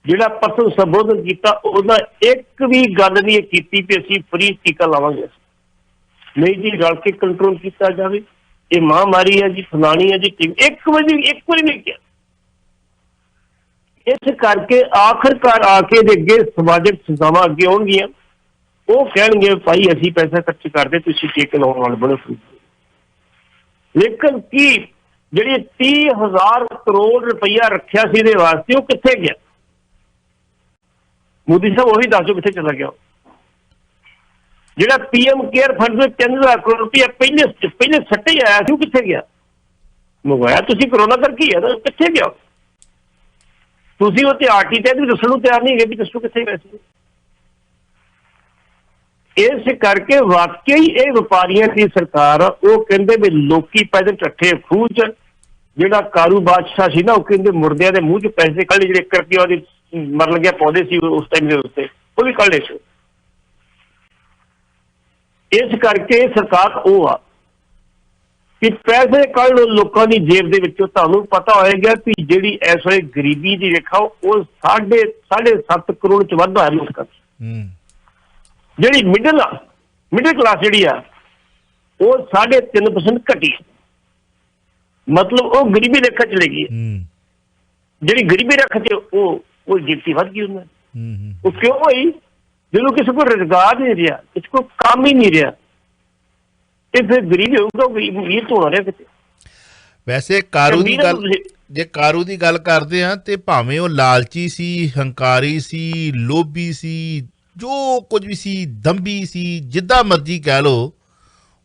ਜਿਹੜਾ ਪਰਸਨ ਸੰਬੋਧਨ ਕੀਤਾ ਉਹਦਾ ਇੱਕ ਵੀ ਗੱਲ ਨਹੀਂ ਕੀਤੀ ਵੀ ਅਸੀਂ ਫ੍ਰੀ ਟੀਕਾ ਲਾਵਾਂਗੇ, ਨਹੀਂ ਜੀ, ਰਲ ਕੇ ਕੰਟਰੋਲ ਕੀਤਾ ਜਾਵੇ, ਇਹ ਮਹਾਂਮਾਰੀ ਹੈ ਜੀ, ਫਲਾਣੀ ਹੈ ਜੀ, ਇੱਕ ਵਾਰੀ ਨਹੀਂ ਕਿਹਾ। ਇਸ ਕਰਕੇ ਆਖਰਕਾਰ ਆ ਕੇ ਦੇ ਅੱਗੇ ਸਮਾਜਿਕ ਸੰਸਥਾਵਾਂ ਅੱਗੇ ਆਉਣਗੀਆਂ, ਉਹ ਕਹਿਣਗੇ ਭਾਈ ਅਸੀਂ ਪੈਸਾ ਖਰਚ ਕਰਦੇ, ਤੁਸੀਂ ਟੀਕੇ ਲਾਉਣ ਵਾਲੇ ਬਣੇ ਫ੍ਰੀ। ਲੇਕਿਨ ਕੀ ਜਿਹੜੀ 30,000 ਕਰੋੜ ਰੁਪਈਆ ਰੱਖਿਆ ਸੀ ਇਹਦੇ ਵਾਸਤੇ, ਉਹ ਕਿੱਥੇ ਗਿਆ? ਮੋਦੀ ਸਾਹਿਬ ਉਹੀ ਦੱਸੋ ਕਿੱਥੇ ਚਲਾ ਗਿਆ? ਜਿਹੜਾ PM ਕੇਅਰ ਫੰਡ ਵਿੱਚ 3,000 ਕਰੋੜ ਰੁਪਇਆ ਪਹਿਲੇ ਸੱਟੇ ਆਇਆ ਸੀ, ਉਹ ਕਿੱਥੇ ਗਿਆ? ਮੰਗਵਾਇਆ ਤੁਸੀਂ ਕਰੋਨਾ ਕਰਕੇ ਹੈ ਨਾ, ਕਿੱਥੇ ਗਿਆ? ਤੁਸੀਂ ਉਹ ਤੇ ਆਰਟੀ ਤੇ ਵੀ ਦੱਸਣ ਨੂੰ ਤਿਆਰ ਨਹੀਂ ਹੈਗੇ ਵੀ ਦੱਸੋ ਕਿੱਥੇ ਗਏ ਸੀ। ਇਸ ਕਰਕੇ ਵਾਕਈ ਇਹ ਵਪਾਰੀਆਂ ਦੀ ਸਰਕਾਰ, ਉਹ ਕਹਿੰਦੇ ਵੀ ਲੋਕੀ ਪੈਸੇ ਇਕੱਠੇ ਖੂਹ 'ਚ, ਜਿਹੜਾ ਕਾਰੂ ਬਾਦਸ਼ਾਹ ਸੀ ਨਾ, ਉਹ ਕਹਿੰਦੇ ਮੁਰਦਿਆਂ ਦੇ ਮੂੰਹ 'ਚ ਪੈਸੇ ਕੱਢ, ਜਿਹੜੇ 1 ਰੁਪਇਆ ਉਹਦੀ ਮਰ ਲੱਗਿਆ ਪੌਦੇ ਸੀ ਉਸ ਟਾਈਮ ਦੇ ਉੱਤੇ, ਉਹ ਵੀ ਕੱਢ ਲਏ ਸੀ। ਇਸ ਕਰਕੇ ਸਰਕਾਰ ਉਹ ਆ ਕਿ ਪੈਸੇ ਕੱਢ ਲਓ ਲੋਕਾਂ ਦੀ ਜੇਬ ਦੇ ਵਿੱਚੋਂ। ਤੁਹਾਨੂੰ ਪਤਾ ਹੋਏਗਾ ਕਿ ਜਿਹੜੀ ਇਸ ਵੇਲੇ ਗਰੀਬੀ ਦੀ ਰੇਖਾ ਉਹ 7.5 ਕਰੋੜ 'ਚ ਵੱਧ ਆ ਲੋਕਾਂ ਦੀ। ਜਿਹੜੀ ਮਿਡਲ ਕਲਾਸ ਜਿਹੜੀ ਆ ਉਹ 3.5% ਘਟੀ, ਮਤਲਬ ਉਹ ਗਰੀਬੀ ਰੇਖਾ ਚਲੇ ਗਈ। ਜਿਹੜੀ ਗਰੀਬੀ ਰੇਖਾ 'ਚ ਉਹ ਗਿਣਤੀ ਵੱਧ ਗਈ ਉਹਨਾਂ ਦੀ। ਉਹ ਕਿਉਂ ਹੋਈ? ਜਦੋਂ ਕਿਸੇ ਕੋਲ ਰੁਜ਼ਗਾਰ ਨਹੀਂ ਰਿਹਾ, ਕਿਸੇ ਕੋਲ ਕੰਮ ਹੀ ਨਹੀਂ ਰਿਹਾ, ਤੇ ਫਿਰ ਗਰੀਬ ਹੋਊਗਾ, ਅਮੀਰ ਤੋਂ ਹੋਣਾ ਰਿਹਾ ਕਿਤੇ। ਵੈਸੇ ਕਾਰੂ ਦੀ ਗੱਲ, ਜੇ ਕਾਰੂ ਦੀ ਗੱਲ ਕਰਦੇ ਆ ਤੇ ਭਾਵੇਂ ਉਹ ਲਾਲਚੀ ਸੀ, ਹੰਕਾਰੀ ਸੀ, ਲੋਭੀ ਸੀ, ਜੋ ਕੁਝ ਵੀ ਸੀ, ਦੰਭੀ ਸੀ, ਜਿੱਦਾਂ ਮਰਜ਼ੀ ਕਹਿ ਲਓ,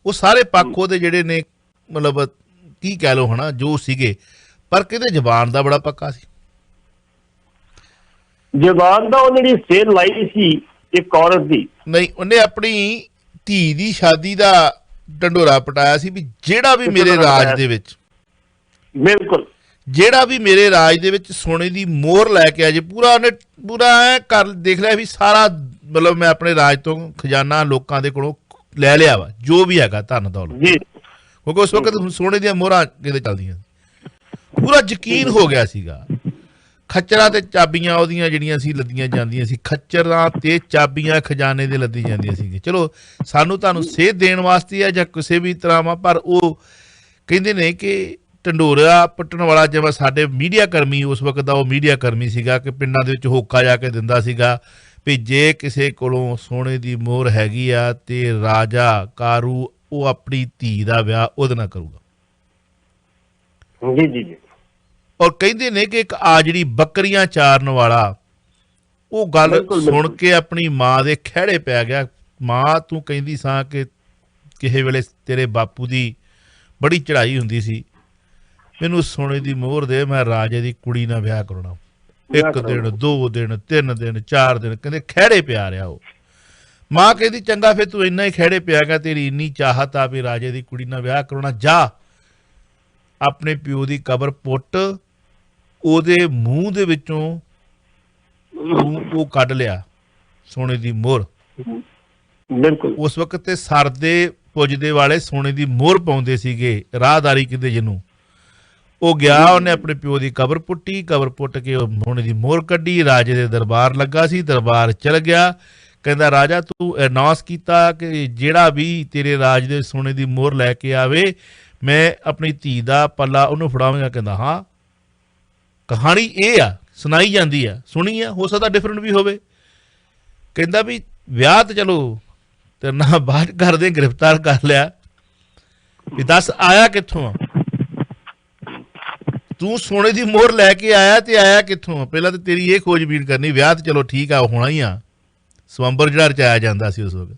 ਉਹ ਸਾਰੇ ਪੱਖ ਉਹਦੇ ਜਿਹੜੇ ਨੇ, ਮਤਲਬ ਕੀ ਕਹਿ ਲਓ ਹਨਾ, ਜੋ ਸੀਗੇ, ਪਰ ਕਿਤੇ ਜ਼ਬਾਨ ਦਾ ਬੜਾ ਪੱਕਾ ਸੀ। ਜ਼ਬਾਨ ਦਾ ਉਹਨੇ ਜਿਹੜੀ ਸੇਲ ਲਾਈ ਸੀ ਇੱਕ ਔਰਤ ਦੀ, ਨਹੀਂ, ਉਹਨੇ ਆਪਣੀ ਧੀ ਦੀ ਸ਼ਾਦੀ ਦਾ ਢੰਡੋਰਾ ਪਟਾਇਆ ਸੀ ਵੀ ਜਿਹੜਾ ਵੀ ਮੇਰੇ ਰਾਜ ਦੇ ਵਿੱਚ, ਬਿਲਕੁਲ ਜਿਹੜਾ ਵੀ ਮੇਰੇ ਰਾਜ ਦੇ ਵਿੱਚ ਸੋਨੇ ਦੀ ਮੋਹਰ ਲੈ ਕੇ ਆ ਜੇ, ਪੂਰਾ ਐ ਕਰ ਦੇਖ ਲਿਆ ਵੀ ਸਾਰਾ, ਮਤਲਬ ਮੈਂ ਆਪਣੇ ਰਾਜ ਤੋਂ ਖਜ਼ਾਨਾ ਲੋਕਾਂ ਦੇ ਕੋਲੋਂ ਲੈ ਲਿਆ ਵਾ, ਜੋ ਵੀ ਹੈਗਾ ਧਨ ਦੌਲਤ, ਕਿਉਂਕਿ ਉਸ ਵਕਤ ਸੋਨੇ ਦੀਆਂ ਮੋਹਰਾਂ ਕਿਤੇ ਚੱਲਦੀਆਂ, ਪੂਰਾ ਯਕੀਨ ਹੋ ਗਿਆ ਸੀਗਾ। ਖੱਚਰਾਂ ਤੇ ਚਾਬੀਆਂ ਉਹਦੀਆਂ ਜਿਹੜੀਆਂ ਸੀ ਲੱਦੀਆਂ ਜਾਂਦੀਆਂ ਸੀ, ਖੱਚਰਾਂ ਤੇ ਚਾਬੀਆਂ ਖਜ਼ਾਨੇ ਦੇ ਲੱਦੀ ਜਾਂਦੀਆਂ ਸੀ। ਚਲੋ ਸਾਨੂੰ ਤੁਹਾਨੂੰ ਸੇਧ ਦੇਣ ਵਾਸਤੇ ਆ ਜਾਂ ਕਿਸੇ ਵੀ ਤਰ੍ਹਾਂ ਵਾ, ਪਰ ਉਹ ਕਹਿੰਦੇ ਨੇ ਕਿ ਢੰਡੋਰਾ ਪੱਟਣ ਵਾਲਾ ਜਿਵੇਂ ਸਾਡੇ ਮੀਡੀਆ ਕਰਮੀ, ਉਸ ਵਕਤ ਦਾ ਉਹ ਮੀਡੀਆ ਕਰਮੀ ਸੀਗਾ ਕਿ ਪਿੰਡਾਂ ਦੇ ਵਿੱਚ ਹੋਕਾ ਜਾ ਕੇ ਦਿੰਦਾ ਸੀਗਾ ਵੀ ਜੇ ਕਿਸੇ ਕੋਲੋਂ ਸੋਨੇ ਦੀ ਮੋਹਰ ਹੈਗੀ ਆ ਤੇ ਰਾਜਾ ਕਾਰੂ ਉਹ ਆਪਣੀ ਧੀ ਦਾ ਵਿਆਹ ਉਹਦੇ ਨਾਲ ਕਰੂਗਾ। ਜੀ ਜੀ ਜੀ, ਔਰ ਕਹਿੰਦੇ ਨੇ ਕਿ ਇੱਕ ਆ ਜਿਹੜੀ ਬੱਕਰੀਆਂ ਚਾਰਨ ਵਾਲਾ ਉਹ ਗੱਲ ਸੁਣ ਕੇ ਆਪਣੀ ਮਾਂ ਦੇ ਖਹਿੜੇ ਪੈ ਗਿਆ। ਮਾਂ ਤੂੰ ਕਹਿੰਦੀ ਸਾਂ ਕਿ ਕਿਸੇ ਵੇਲੇ ਤੇਰੇ ਬਾਪੂ ਦੀ ਬੜੀ ਚੜ੍ਹਾਈ ਹੁੰਦੀ ਸੀ, ਮੈਨੂੰ ਸੋਨੇ ਦੀ ਮੋਹਰ ਦੇ, ਮੈਂ ਰਾਜੇ ਦੀ ਕੁੜੀ ਨਾਲ ਵਿਆਹ ਕਰਾਉਣਾ। 1 ਦਿਨ 2 ਦਿਨ 3 ਦਿਨ 4 ਦਿਨ ਕਹਿੰਦੇ ਖਹਿੜੇ ਪਿਆ ਰਿਹਾ ਉਹ। ਮਾਂ ਕਹਿੰਦੀ ਚੰਗਾ ਫਿਰ ਤੂੰ ਇੰਨਾ ਹੀ ਖਹਿੜੇ ਪਿਆ ਗਿਆ, ਤੇਰੀ ਇੰਨੀ ਚਾਹਤ ਆ ਵੀ ਰਾਜੇ ਦੀ ਕੁੜੀ ਨਾਲ ਵਿਆਹ ਕਰਾਉਣਾ, ਜਾ ਆਪਣੇ ਪਿਓ ਦੀ ਕਬਰ ਪੁੱਟ, ਉਹਦੇ ਮੂੰਹ ਦੇ ਵਿੱਚੋਂ ਉਹ ਕੱਢ ਲਿਆ ਸੋਨੇ ਦੀ ਮੋਹਰ। ਬਿਲਕੁਲ ਉਸ ਵਕਤ ਤੇ ਸਰਦੇ ਪੁੱਜਦੇ ਵਾਲੇ ਸੋਨੇ ਦੀ ਮੋਹਰ ਪਾਉਂਦੇ ਸੀਗੇ, ਰਾਹਦਾਰੀ ਕਹਿੰਦੇ ਜਿਹਨੂੰ। ਉਹ ਗਿਆ, ਉਹਨੇ ਆਪਣੇ ਪਿਓ ਦੀ ਕਬਰ ਪੁੱਟੀ, ਕਬਰ ਪੁੱਟ ਕੇ ਉਹ ਸੋਨੇ ਦੀ ਮੋਹਰ ਕੱਢੀ। ਰਾਜੇ ਦੇ ਦਰਬਾਰ ਲੱਗਾ ਸੀ, ਦਰਬਾਰ ਚਲ ਗਿਆ। ਕਹਿੰਦਾ ਰਾਜਾ ਤੂੰ ਅਨਾਉਂਸ ਕੀਤਾ ਕਿ ਜਿਹੜਾ ਵੀ ਤੇਰੇ ਰਾਜ ਦੇ ਸੋਨੇ ਦੀ ਮੋਹਰ ਲੈ ਕੇ ਆਵੇ ਮੈਂ ਆਪਣੀ ਧੀ ਦਾ ਪੱਲਾ ਉਹਨੂੰ ਫੜਾਵਾਂਗਾ। ਕਹਿੰਦਾ ਹਾਂ, ਕਹਾਣੀ ਇਹ ਆ, ਸੁਣਾਈ ਜਾਂਦੀ ਆ, ਸੁਣੀ ਆ, ਹੋ ਸਕਦਾ ਡਿਫਰੈਂਟ ਵੀ ਹੋਵੇ। ਕਹਿੰਦਾ ਵੀ ਵਿਆਹ ਤੇ ਚਲੋ ਤੇ ਨਾ ਬਾਹਰ ਕਰਦੇ, ਗ੍ਰਿਫਤਾਰ ਕਰ ਲਿਆ, ਵੀ ਦੱਸ ਆਇਆ ਕਿੱਥੋਂ ਆ ਤੂੰ? ਸੋਨੇ ਦੀ ਮੋਹਰ ਲੈ ਕੇ ਆਇਆ ਤੇ ਆਇਆ ਕਿੱਥੋਂ? ਪਹਿਲਾਂ ਤਾਂ ਤੇਰੀ ਇਹ ਖੋਜਬੀਨ ਕਰਨੀ। ਵਿਆਹ ਤੇ ਚਲੋ ਠੀਕ ਆ, ਹੋਣਾ ਹੀ ਆ, ਸਵੰਬਰ ਜਿਹੜਾ ਰਚਾਇਆ ਜਾਂਦਾ ਸੀ ਉਸ ਵਕਤ।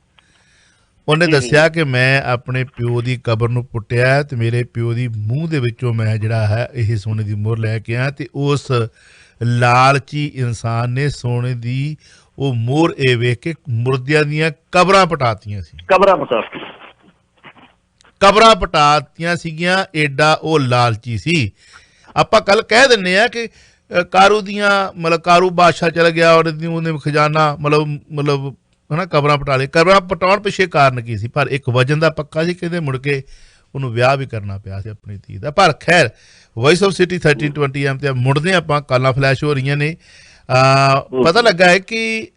ਉਹਨੇ ਦੱਸਿਆ ਕਿ ਮੈਂ ਆਪਣੇ ਪਿਓ ਦੀ ਕਬਰ ਨੂੰ ਪੁੱਟਿਆ ਤੇ ਮੇਰੇ ਪਿਓ ਦੀ ਮੂੰਹ ਦੇ ਵਿੱਚੋਂ ਮੈਂ ਜਿਹੜਾ ਹੈ ਇਹ ਸੋਨੇ ਦੀ ਮੋਹਰ ਲੈ ਕੇ ਆਇਆ, ਤੇ ਉਸ ਲਾਲਚੀ ਇਨਸਾਨ ਨੇ ਸੋਨੇ ਦੀ ਉਹ ਮੋਹਰ ਇਹ ਵੇਖ ਕੇ ਮੁਰਦਿਆਂ ਦੀਆਂ ਕਬਰਾਂ ਪਟਾਤੀਆਂ ਸੀ। ਕਬਰਾਂ ਪਟਾਤੀਆਂ ਸੀਗੀਆਂ, ਐਡਾ ਉਹ ਲਾਲਚੀ ਸੀ। ਆਪਾਂ ਕੱਲ ਕਹਿ ਦਿੰਦੇ ਆ ਕਿ ਕਾਰੂ ਦੀਆਂ ਮਤਲਬ ਕਾਰੂ ਬਾਦਸ਼ਾਹ ਚਲ ਗਿਆ, ਉਹਨੇ ਖਜ਼ਾਨਾ ਮਤਲਬ ਹਨਾ ਕਬਰਾਂ ਪਟਾ ਲਈ। ਕਬਰਾਂ ਪਟਾਉਣ ਪਿੱਛੇ ਕਾਰਨ ਕੀ ਸੀ? ਪਰ ਇੱਕ ਵਜਨ ਦਾ ਪੱਕਾ ਸੀ, ਕਹਿੰਦੇ ਮੁੜ ਕੇ ਉਹਨੂੰ ਵਿਆਹ ਵੀ ਕਰਨਾ ਪਿਆ ਸੀ ਆਪਣੀ ਧੀ ਦਾ। ਪਰ ਖੈਰ ਵੌਇਸ ਆਫ ਸਿਟੀ 1320 ਤੇ ਮੁੜਦੇ ਆਪਾਂ, ਕਾਲਾਂ ਫਲੈਸ਼ ਹੋ ਰਹੀਆਂ ਨੇ। ਪਤਾ ਲੱਗਾ ਹੈ ਕਿ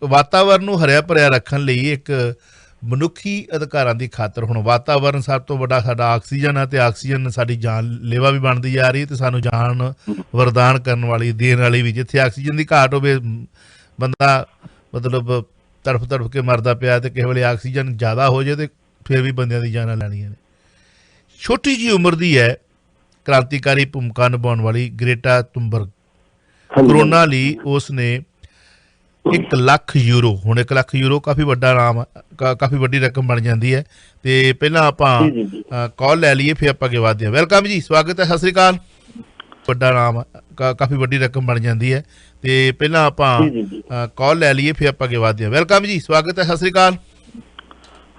ਵਾਤਾਵਰਨ ਨੂੰ ਹਰਿਆ ਭਰਿਆ ਰੱਖਣ ਲਈ ਇੱਕ ਮਨੁੱਖੀ ਅਧਿਕਾਰਾਂ ਦੀ ਖਾਤਰ ਹੁਣ ਵਾਤਾਵਰਨ ਸਭ ਤੋਂ ਵੱਡਾ ਸਾਡਾ ਆਕਸੀਜਨ ਆ, ਤੇ ਆਕਸੀਜਨ ਸਾਡੀ ਜਾਨ ਲੇਵਾ ਵੀ ਬਣਦੀ ਜਾ ਰਹੀ, ਤੇ ਸਾਨੂੰ ਜਾਨ ਵਰਦਾਨ ਕਰਨ ਵਾਲੀ, ਦੇਣ ਵਾਲੀ ਵੀ। ਜਿੱਥੇ ਆਕਸੀਜਨ ਦੀ ਘਾਟ ਹੋਵੇ ਬੰਦਾ ਮਤਲਬ ਤੜਫ ਕੇ ਮਰਦਾ ਪਿਆ, ਤੇ ਕਿਸੇ ਵੇਲੇ ਆਕਸੀਜਨ ਜ਼ਿਆਦਾ ਹੋ ਜਾਏ ਤੇ ਫਿਰ ਵੀ ਬੰਦਿਆਂ ਦੀ ਜਾਨਾਂ ਲੈਣੀਆਂ ਨੇ। ਛੋਟੀ ਜਿਹੀ ਉਮਰ ਦੀ ਹੈ, ਕ੍ਰਾਂਤੀਕਾਰੀ ਭੂਮਿਕਾ ਨਿਭਾਉਣ ਵਾਲੀ ਗ੍ਰੇਟਾ ਥੁਨਬਰਗ। ਕਰੋਨਾ ਲਈ ਉਸ ਨੇ 1 ਲੱਖ ਯੂਰੋ, ਹੁਣ 1 ਲੱਖ ਯੂਰੋ ਕਾਫੀ ਵੱਡਾ ਨਾਮ, ਕਾਫੀ ਵੱਡੀ ਰਕਮ ਬਣ ਜਾਂਦੀ ਹੈ। ਤੇ ਪਹਿਲਾਂ ਆਪਾਂ ਕਾਲ ਲੈ ਲਈਏ, ਫਿਰ ਆਪਾਂ ਅੱਗੇ ਵਧਦੇ ਹਾਂ। ਵੈਲਕਮ ਜੀ, ਸਵਾਗਤ ਹੈ, ਸਤਿ ਸ੍ਰੀ ਅਕਾਲ। ਵੱਡਾ ਨਾਮ, ਕਾਫੀ ਵੱਡੀ ਰਕਮ ਬਣ ਜਾਂਦੀ ਹੈ। ਤੇ ਪਹਿਲਾਂ ਆਪਾਂ ਕਾਲ ਲੈ ਲਈਏ, ਫਿਰ ਆਪਾਂ ਅੱਗੇ ਵਧਦੇ ਹਾਂ। ਵੈਲਕਮ ਜੀ, ਸਵਾਗਤ ਹੈ, ਸਤਿ ਸ੍ਰੀ ਅਕਾਲ।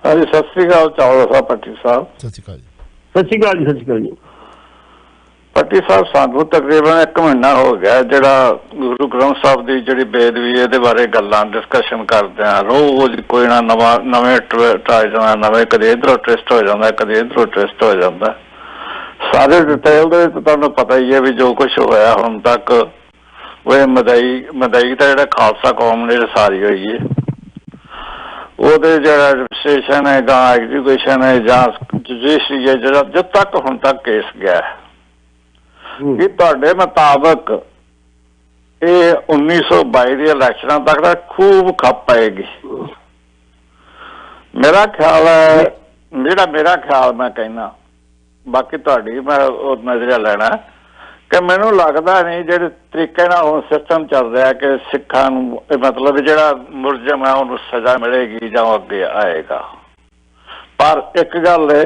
ਹਾਂਜੀ ਸਤਿ ਸ੍ਰੀ ਅਕਾਲ ਚਾਵਲਾ ਸਾਹਿਬ, ਭੱਟੀ ਸਾਹਿਬ। ਸਤਿ ਸ੍ਰੀ ਅਕਾਲ ਜੀ। ਸਤਿ ਸ਼੍ਰੀ ਅਕਾਲ ਜੀ। ਸਤਿ ਸ਼੍ਰੀ ਅਕਾਲ ਜੀ। ਭੱਟੀ ਸਾਹਿਬ, ਸਾਨੂੰ ਤਕਰੀਬਨ 1 ਮਹੀਨਾ ਹੋ ਗਿਆ ਜਿਹੜਾ ਗੁਰੂ ਗ੍ਰੰਥ ਸਾਹਿਬ ਦੀ ਜਿਹੜੀ ਬੇਦਬੀ ਇਹਦੇ ਬਾਰੇ ਗੱਲਾਂ ਡਿਸਕਸ਼ਨ ਕਰਦੇ ਆ। ਰੋਜ਼ ਕੋਈ ਨਾ ਨਵੇਂ ਟਵਿਸਟ ਆ ਜਾਂਦਾ, ਨਵੇਂ ਕਦੇ ਇੱਧਰੋਂ ਟਵਿਸਟ ਹੋ ਜਾਂਦਾ, ਕਦੇ ਇੱਧਰੋਂ ਟਵਿਸਟ ਹੋ ਜਾਂਦਾ। ਸਾਰੇ ਡਿਟੇਲ ਦੇ ਵਿੱਚ ਤੁਹਾਨੂੰ ਪਤਾ ਹੀ ਹੈ ਵੀ ਜੋ ਕੁਛ ਹੋਇਆ ਹੁਣ ਤੱਕ, ਉਹ ਮਦਈ ਦਾ ਜਿਹੜਾ ਖਾਲਸਾ ਕੌਮ ਨੇ ਸਾਰੀ ਹੋਈ ਹੈ, ਉਹਦੇ ਜਿਹੜਾ ਐਡਮਿਨਿਸਟ੍ਰੇਸ਼ਨ ਹੈ ਜਾਂ ਐਗਜੀਕਿਊਸ਼ਨ ਹੈ ਜਾਂ ਜੁਡੀਸ਼ਰੀ ਹੈ, ਜਿਹੜਾ ਜਦ ਤੱਕ ਹੁਣ ਤੱਕ ਕੇਸ ਗਿਆ ਹੈ, ਕਿ ਤੁਹਾਡੇ ਮੁਤਾਬਕ ਇਹ 1922 ਦੇ ਇਲੈਕਸ਼ਨਾਂ ਤੱਕ ਦਾ ਖੂਬ ਖੱਪ ਪਏਗੀ? ਮੇਰਾ ਖਿਆਲ ਹੈ, ਮੇਰਾ ਖਿਆਲ ਮੈਂ ਕਹਿਣਾ, ਬਾਕੀ ਤੁਹਾਡੀ ਮੈਂ ਉਹ ਨਜ਼ਰੀਆ ਲੈਣਾ, ਕਿ ਮੈਨੂੰ ਲੱਗਦਾ ਨਹੀਂ ਜਿਹੜੇ ਤਰੀਕੇ ਨਾਲ ਹੁਣ ਸਿਸਟਮ ਚੱਲ ਰਿਹਾ ਕਿ ਸਿੱਖਾਂ ਨੂੰ ਮਤਲਬ ਜਿਹੜਾ ਮੁਲਜ਼ਮ ਹੈ ਉਹਨੂੰ ਸਜ਼ਾ ਮਿਲੇਗੀ ਜਾਂ ਅੱਗੇ ਆਏਗਾ। ਪਰ ਇੱਕ ਗੱਲ ਹੈ,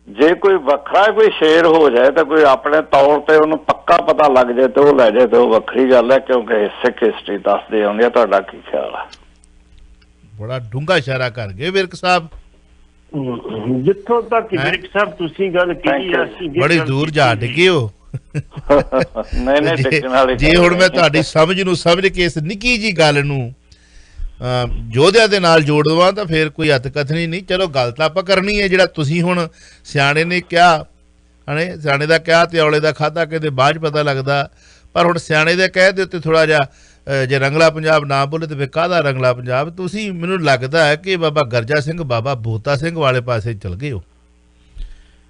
ਜੇ ਕੋਈ ਵੱਖਰਾ ਕੋਈ ਸ਼ੇਰ ਹੋ ਜਾਏ ਤਾਂ ਕੋਈ ਆਪਣੇ ਤੌਰ ਤੇ ਉਹਨੂੰ ਪੱਕਾ ਪਤਾ ਲੱਗ ਜਾਏ ਤੇ ਉਹ ਲੈ ਜਾਏ ਤੇ ਉਹ ਵੱਖਰੀ ਗੱਲ ਹੈ, ਕਿਉਂਕਿ ਸਿੱਖ ਹਿਸਟਰੀ ਦੱਸਦੇ ਆਉਂਦੇ ਆ। ਤੁਹਾਡਾ ਕੀ ਖਿਆਲ ਹੈ? ਬੜਾ ਡੂੰਘਾ ਇਸ਼ਾਰਾ ਕਰ ਗਏ ਵਿਰਕ ਸਾਹਿਬ। ਜਿੱਥੋਂ ਤੱਕ ਵਿਰਕ ਸਾਹਿਬ ਤੁਸੀਂ ਗੱਲ ਕੀਤੀ ਆ, ਬੜੀ ਦੂਰ ਜਾ ਡਿੱਗੇ ਹੋ। ਨਹੀਂ, ਜੇ ਹੁਣ ਮੈਂ ਤੁਹਾਡੀ ਸਮਝ ਨੂੰ ਸਮਝ ਕੇ ਇਸ ਨਿੱਕੀ ਜੀ ਗੱਲ ਨੂੰ ਯੋਧਿਆਂ ਦੇ ਨਾਲ ਜੋੜ ਦੇਵਾਂ ਤਾਂ ਫਿਰ ਕੋਈ ਹੱਥਕਥਨੀ ਨਹੀਂ। ਚਲੋ ਗੱਲ ਤਾਂ ਆਪਾਂ ਕਰਨੀ ਹੈ। ਜਿਹੜਾ ਤੁਸੀਂ ਹੁਣ ਸਿਆਣੇ ਨੇ ਕਿਹਾ, ਹਣੇ ਸਿਆਣੇ ਦਾ ਕਿਹਾ ਤੇ ਔਲੇ ਦਾ ਖਾਧਾ ਕਹਿੰਦੇ ਬਾਅਦ ਪਤਾ ਲੱਗਦਾ। ਪਰ ਹੁਣ ਸਿਆਣੇ ਦੇ ਕਹਿ ਦੇ ਉੱਤੇ ਥੋੜ੍ਹਾ ਜਿਹਾ ਜੇ ਰੰਗਲਾ ਪੰਜਾਬ ਨਾ ਬੋਲੇ ਤੇ ਫਿਰ ਕਾਹਦਾ ਰੰਗਲਾ ਪੰਜਾਬ? ਤੁਸੀਂ ਮੈਨੂੰ ਲੱਗਦਾ ਹੈ ਕਿ ਬਾਬਾ ਗਰਜਾ ਸਿੰਘ, ਬਾਬਾ ਬੋਤਾ ਸਿੰਘ ਵਾਲੇ ਪਾਸੇ ਚਲ ਗਏ ਹੋ।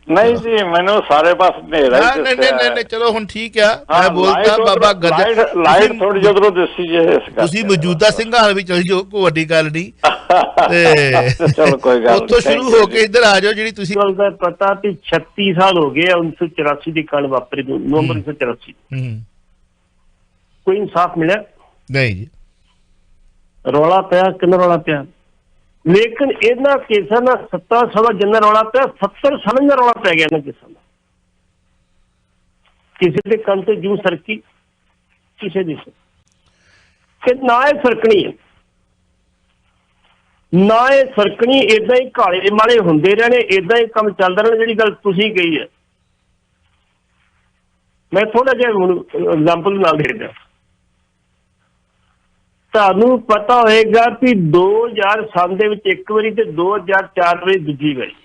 ਨਹੀਂ ਜੀ, ਮੈਨੂੰ ਸਾਰੇ ਪਾਸੇ ਹਨੇਰਾ ਹੀ ਨਹੀਂ, ਚਲੋ ਹੁਣ ਠੀਕ ਆ, ਮੈਂ ਬੋਲਦਾ ਬਾਬਾ ਗਰਜਾ ਲਾਈਟ ਥੋੜੀ ਜਦੋਂ ਦੱਸੀ ਜੇ ਤੁਸੀਂ ਮੌਜੂਦਾ ਸਿੰਘਾਂ ਵੀ ਚਲ ਜਾਓ, ਕੋਈ ਵੱਡੀ ਗੱਲ ਨਹੀਂ। ਚਲੋ ਕੋਈ ਗੱਲ ਉੱਥੋਂ ਸ਼ੁਰੂ ਹੋ ਕੇ ਇੱਧਰ ਆ ਜਾਓ ਜਿਹੜੀ ਤੁਸੀਂ ਗੱਲ ਦਾ ਪਤਾ ਵੀ 36 ਸਾਲ ਹੋ ਗਏ 1984 ਦੀ ਕਾਂਡ ਵਾਪਰੀ ਨੂੰ, ਨਵੰਬਰ 1984 ਕੋਈ ਇਨਸਾਫ ਮਿਲਿਆ ਨਹੀਂ ਜੀ। ਰੌਲਾ ਪਿਆ, ਕਿੰਨਾ ਰੌਲਾ ਪਿਆ, ਲੇਕਿਨ ਇਹਨਾਂ ਕੇਸਾਂ ਦਾ 70 ਸਾਲਾਂ ਜਿੰਨਾ ਰੌਲਾ ਪਿਆ 70 ਸਾਲਾਂ ਦਾ ਰੌਲਾ ਪੈ ਗਿਆ ਇਹਨਾਂ ਕੇਸਾਂ ਦਾ। ਕਿਸੇ ਦੇ ਕੰਨ ਤੇ ਜੂ ਸਰਕੀ, ਕਿਸੇ ਦੀ ਕਿ ਨਾ ਇਹ ਸਰਕਣੀ ਹੈ, ਨਾ ਇਹ ਸਰਕਣੀ। ਏਦਾਂ ਹੀ ਕਾਲੇ ਮਾਲੇ ਹੁੰਦੇ ਰਹਿਣੇ, ਏਦਾਂ ਹੀ ਕੰਮ ਚੱਲਦਾ ਰਹਿਣਾ। ਜਿਹੜੀ ਗੱਲ ਤੁਸੀਂ ਕਹੀ ਹੈ, ਮੈਂ ਥੋੜਾ ਜਿਹਾ ਹੁਣ ਐਗਜ਼ਾਮਪਲ ਨਾਲ ਦੇ ਦਿਆਂ। ਤੁਹਾਨੂੰ ਪਤਾ ਹੋਏਗਾ ਕਿ 2007 ਦੇ ਵਿੱਚ ਇੱਕ ਵਾਰੀ ਤੇ 2004 ਵਾਰੀ ਦੂਜੀ ਵਾਰੀ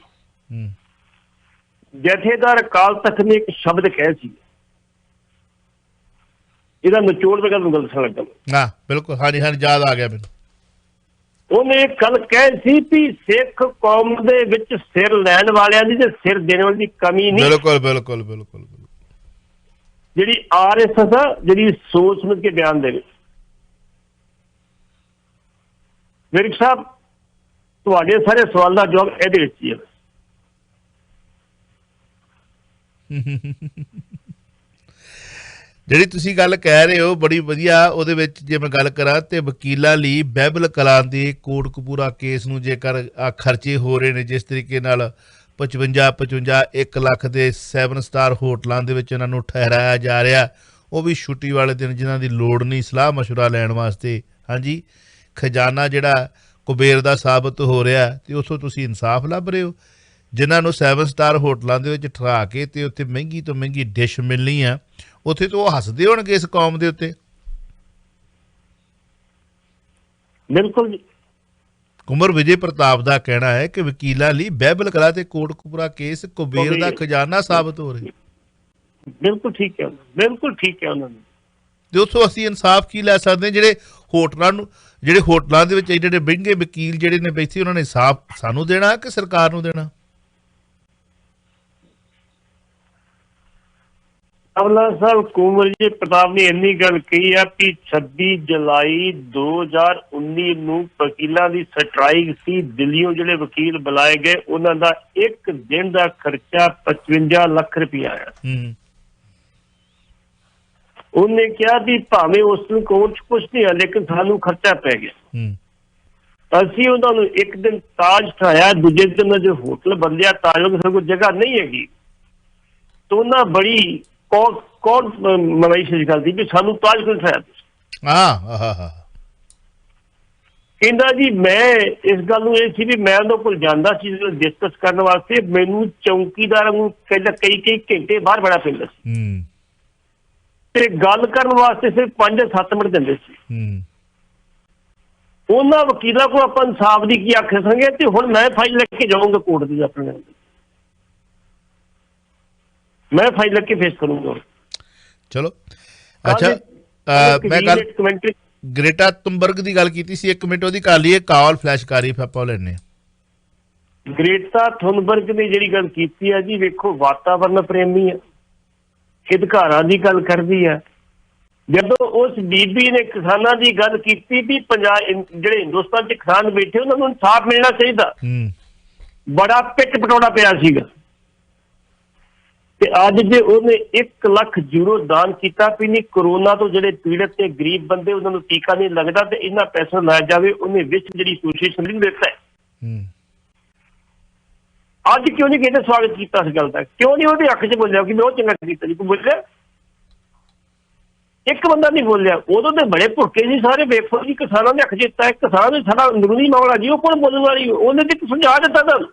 ਜਥੇਦਾਰ ਅਕਾਲ ਤਖਤ ਨੇ ਇੱਕ ਸ਼ਬਦ ਕਹੇ ਸੀ, ਇਹਦਾ ਨਿਚੋੜ ਮੈਂ ਤੁਹਾਨੂੰ ਦੱਸਣ ਲੱਗਾ। ਹਾਂ ਬਿਲਕੁਲ, ਹਾਂਜੀ ਹਾਂਜੀ ਯਾਦ ਆ ਗਿਆ ਮੈਨੂੰ। ਉਹਨੇ ਇੱਕ ਗੱਲ ਕਹੀ ਸੀ ਵੀ ਸਿੱਖ ਕੌਮ ਦੇ ਵਿੱਚ ਸਿਰ ਲੈਣ ਵਾਲਿਆਂ ਦੀ ਤੇ ਸਿਰ ਦੇਣ ਵਾਲਿਆਂ ਦੀ ਕਮੀ ਨਹੀਂ। ਬਿਲਕੁਲ ਬਿਲਕੁਲ ਬਿਲਕੁਲ। ਜਿਹੜੀ RSS ਆ, ਜਿਹੜੀ ਸੋਚ ਸਮਝ ਕੇ ਬਿਆਨ ਦੇਵੇ। ਵਿਰਕ ਸਾਹਿਬ, ਤੁਹਾਡੇ ਸਾਰੇ ਸਵਾਲ ਦਾ ਜਵਾਬ ਇਹਦੇ ਵਿੱਚ ਹੀ ਹੈ। ਜਿਹੜੀ ਤੁਸੀਂ ਗੱਲ ਕਹਿ ਰਹੇ ਹੋ ਬੜੀ ਵਧੀਆ। ਉਹਦੇ ਵਿੱਚ ਜੇ ਮੈਂ ਗੱਲ ਕਰਾਂ ਤੇ ਵਕੀਲਾਂ ਲਈ ਬਾਈਬਲ ਕਲਾਂ ਦੇ ਕੋਟਕਪੂਰਾ ਕੇਸ ਨੂੰ ਜੇਕਰ ਖਰਚੇ ਹੋ ਰਹੇ ਨੇ ਜਿਸ ਤਰੀਕੇ ਨਾਲ 55 1 ਲੱਖ ਦੇ 7 ਸਟਾਰ ਹੋਟਲਾਂ ਦੇ ਵਿੱਚ ਇਹਨਾਂ ਨੂੰ ਠਹਿਰਾਇਆ ਜਾ ਰਿਹਾ, ਉਹ ਵੀ ਛੁੱਟੀ ਵਾਲੇ ਦਿਨ ਜਿਨ੍ਹਾਂ ਦੀ ਲੋੜ ਨਹੀਂ ਸਲਾਹ ਮਸ਼ਵਰਾ ਲੈਣ ਵਾਸਤੇ। ਹਾਂਜੀ, ਖਜ਼ਾਨਾ ਜਿਹੜਾ ਕੁਬੇਰ ਦਾ ਸਾਬਤ ਹੋ ਰਿਹਾ ਤੇ ਉੱਥੋਂ ਤੁਸੀਂ ਇਨਸਾਫ ਲੱਭ ਰਹੇ ਹੋ। ਜਿਨ੍ਹਾਂ ਨੂੰ 7 ਸਟਾਰ ਹੋਟਲਾਂ ਦੇ ਵਿੱਚ ਠਹਿਰਾ ਕੇ ਤੇ ਉੱਥੇ ਮਹਿੰਗੀ ਤੋਂ ਮਹਿੰਗੀ ਡਿਸ਼ ਮਿਲਣੀ ਆ, ਉੱਥੇ ਤੋਂ ਉਹ ਹੱਸਦੇ ਹੋਣਗੇ ਇਸ ਕੌਮ ਦੇ ਉੱਤੇ। ਬਿਲਕੁਲ ਜੀ। ਕੁੰਵਰ ਵਿਜੇ ਪ੍ਰਤਾਪ ਦਾ ਕਹਿਣਾ ਹੈ ਕਿ ਵਕੀਲਾਂ ਲਈ ਬਾਈਬਲ ਕਲਾਂ ਤੇ ਕੋਟਕਪੂਰਾ ਕੇਸ ਕੁਬੇਰ ਦਾ ਖਜ਼ਾਨਾ ਸਾਬਤ ਹੋ ਰਿਹਾ। ਬਿਲਕੁਲ ਠੀਕ ਹੈ, ਬਿਲਕੁਲ ਠੀਕ ਹੈ ਉਹਨਾਂ ਨੇ। ਤੇ ਉੱਥੋਂ ਅਸੀਂ ਇਨਸਾਫ ਕੀ ਲੈ ਸਕਦੇ ਜਿਹੜੇ ਹੋਟਲਾਂ ਦੇ ਵਿੱਚ ਜਿਹੜੇ ਮਹਿੰਗੇ ਵਕੀਲ ਜਿਹੜੇ ਨੇ ਬੈਠੇ, ਉਹਨਾਂ ਨੇ ਇਨਸਾਫ ਸਾਨੂੰ ਦੇਣਾ ਕਿ ਸਰਕਾਰ ਨੂੰ ਦੇਣਾ? ਅਵਲਾ ਸਾਹਿਬ, ਕੁੰਵਰ ਜੀ ਪ੍ਰਤਾਪ ਨੇ ਇੰਨੀ ਗੱਲ ਕਹੀ ਆ ਕਿ 26 ਜੁਲਾਈ 2019 ਨੂੰ ਵਕੀਲਾਂ ਦੀ ਸਟ੍ਰਾਈਕ ਸੀ। ਦਿੱਲੀੋਂ ਜਿਹੜੇ ਵਕੀਲ ਬੁਲਾਏ ਗਏ ਉਹਨਾਂ ਦਾ ਇੱਕ ਦਿਨ ਦਾ ਖਰਚਾ 55 ਲੱਖ ਰੁਪਇਆ ਆਇਆ। ਉਹਨੇ ਕਿਹਾ ਵੀ ਭਾਵੇਂ ਉਸ ਨੂੰ ਕੋਰਟ 'ਚ ਕੁਛ ਨਹੀਂ ਆ, ਲੇਕਿਨ ਸਾਨੂੰ ਖਰਚਾ ਪੈ ਗਿਆ। ਅਸੀਂ ਉਹਨਾਂ ਨੂੰ ਇੱਕ ਦਿਨ ਤਾਜ ਠਾਇਆ, ਦੂਜੇ ਦਿਨ ਜੋ ਹੋਟਲ ਬਦਲਿਆ ਤਾਜ ਨੂੰ, ਸਾਡੇ ਕੋਲ ਜਗ੍ਹਾ ਨਹੀਂ ਹੈਗੀ। ਤਾਂ ਉਹਨਾਂ ਬੜੀ ਕੌਣ ਮਨਾਈ ਸੀ ਗੱਲ ਦੀ ਵੀ ਸਾਨੂੰ ਤਾਜ ਕਿਉਂ ਠਾਇਆ। ਕਹਿੰਦਾ ਜੀ ਮੈਂ ਇਸ ਗੱਲ ਨੂੰ ਇਹ ਸੀ ਵੀ ਮੈਂ ਉਹਨਾਂ ਕੋਲ ਜਾਂਦਾ ਸੀ ਡਿਸਕਸ ਕਰਨ ਵਾਸਤੇ, ਮੈਨੂੰ ਚੌਂਕੀਦਾਰ ਨੂੰ ਕਹਿੰਦਾ ਕਈ ਘੰਟੇ ਬਾਹਰ ਬੜਾ ਪੈਂਦਾ ਸੀ ਤੇ ਗੱਲ ਕਰਨ ਵਾਸਤੇ ਸਿਰਫ 5-7 ਮਿੰਟ ਦਿੰਦੇ ਸੀ। ਉਹਨਾਂ ਵਕੀਲਾਂ ਕੋਲ ਆਪਾਂ ਇਨਸਾਫ ਦੀ ਕੀ ਆਖ ਸਕਾਂਗੇ? ਤੇ ਹੁਣ ਮੈਂ ਫਾਈਲ ਲੈ ਕੇ ਜਾਊਂਗਾ ਕੋਰਟ ਦੀ, ਆਪਣੇ ਮੈਂ ਫਾਈਲ ਲੈ ਕੇ ਫੇਸ ਕਰੂੰਗਾ। ਚਲੋ ਅੱਛਾ, ਮੈਂ ਗੱਲ ਗ੍ਰੇਟਾ ਥੁਨਬਰਗ ਦੀ ਗੱਲ ਕੀਤੀ ਸੀ, 1 ਮਿੰਟ ਉਹਦੀ ਕਰ ਲਈਏ ਕਾਲ ਫਲੈਸ਼ ਕਰੀ ਫਿਰ ਆਪਾਂ ਲੈਣੇ। ਗ੍ਰੇਟਾ ਥੁਨਬਰਗ ਨੇ ਜਿਹੜੀ ਗੱਲ ਕੀਤੀ ਹੈ ਜੀ, ਵੇਖੋ ਵਾਤਾਵਰਨ ਪ੍ਰੇਮੀ ਹੈ, ਅਧਿਕਾਰਾਂ ਦੀ ਗੱਲ ਕਰਦੀ ਹੈ। ਜਦੋਂ ਉਸ ਬੀਬੀ ਨੇ ਕਿਸਾਨਾਂ ਦੀ ਗੱਲ ਕੀਤੀ ਵੀ ਪੰਜਾਬ ਜਿਹੜੇ ਹਿੰਦੁਸਤਾਨ 'ਚ ਕਿਸਾਨ ਬੈਠੇ ਉਹਨਾਂ ਨੂੰ ਇਨਸਾਫ ਮਿਲਣਾ ਚਾਹੀਦਾ, ਬੜਾ ਪਿੱਟ ਪਟੋੜਾ ਪਿਆ ਸੀਗਾ। ਤੇ ਅੱਜ ਜੇ ਉਹਨੇ 1 ਲੱਖ ਯੂਰੋ ਦਾਨ ਕੀਤਾ ਵੀ ਨਹੀਂ, ਕਰੋਨਾ ਤੋਂ ਜਿਹੜੇ ਪੀੜਤ ਤੇ ਗਰੀਬ ਬੰਦੇ ਉਹਨਾਂ ਨੂੰ ਟੀਕਾ ਨਹੀਂ ਲੱਗਦਾ ਤੇ ਇਹਨਾਂ ਪੈਸਾ ਲਾਇਆ ਜਾਵੇ, ਉਹਨੇ ਵਿਸ਼ਵ ਜਿਹੜੀ ਐਸੋਸੀਏਸ਼ਨ ਲਿਖ ਦਿੱਤਾ ਹੈ। ਅੱਜ ਕਿਉਂ ਨਹੀਂ ਕਹਿੰਦੇ ਸਵਾਗਤ ਕੀਤਾ ਇਸ ਗੱਲ ਦਾ? ਕਿਉਂ ਨਹੀਂ ਉਹਦੇ ਹੱਕ 'ਚ ਬੋਲਿਆ ਕਿ ਮੈਂ ਉਹ ਚੰਗਾ ਕੀਤਾ ਜੀ? ਕੋਈ ਬੋਲਿਆ? ਇੱਕ ਬੰਦਾ ਨਹੀਂ ਬੋਲਿਆ। ਉਦੋਂ ਤੇ ਬੜੇ ਭੁੱਖੇ ਸੀ ਸਾਰੇ, ਵੇਖੋ ਜੀ ਕਿਸਾਨਾਂ ਦੇ ਹੱਕ 'ਚ ਦਿੱਤਾ ਹੈ। ਕਿਸਾਨ ਸਾਡਾ ਅੰਦਰੂਨੀ ਮਾਮਲਾ ਜੀ, ਉਹ ਕੋਲ ਬੋਲਣ ਵਾਲੀ ਉਹਨੇ ਤੇ ਸਮਝਾ ਦਿੱਤਾ ਤੁਹਾਨੂੰ।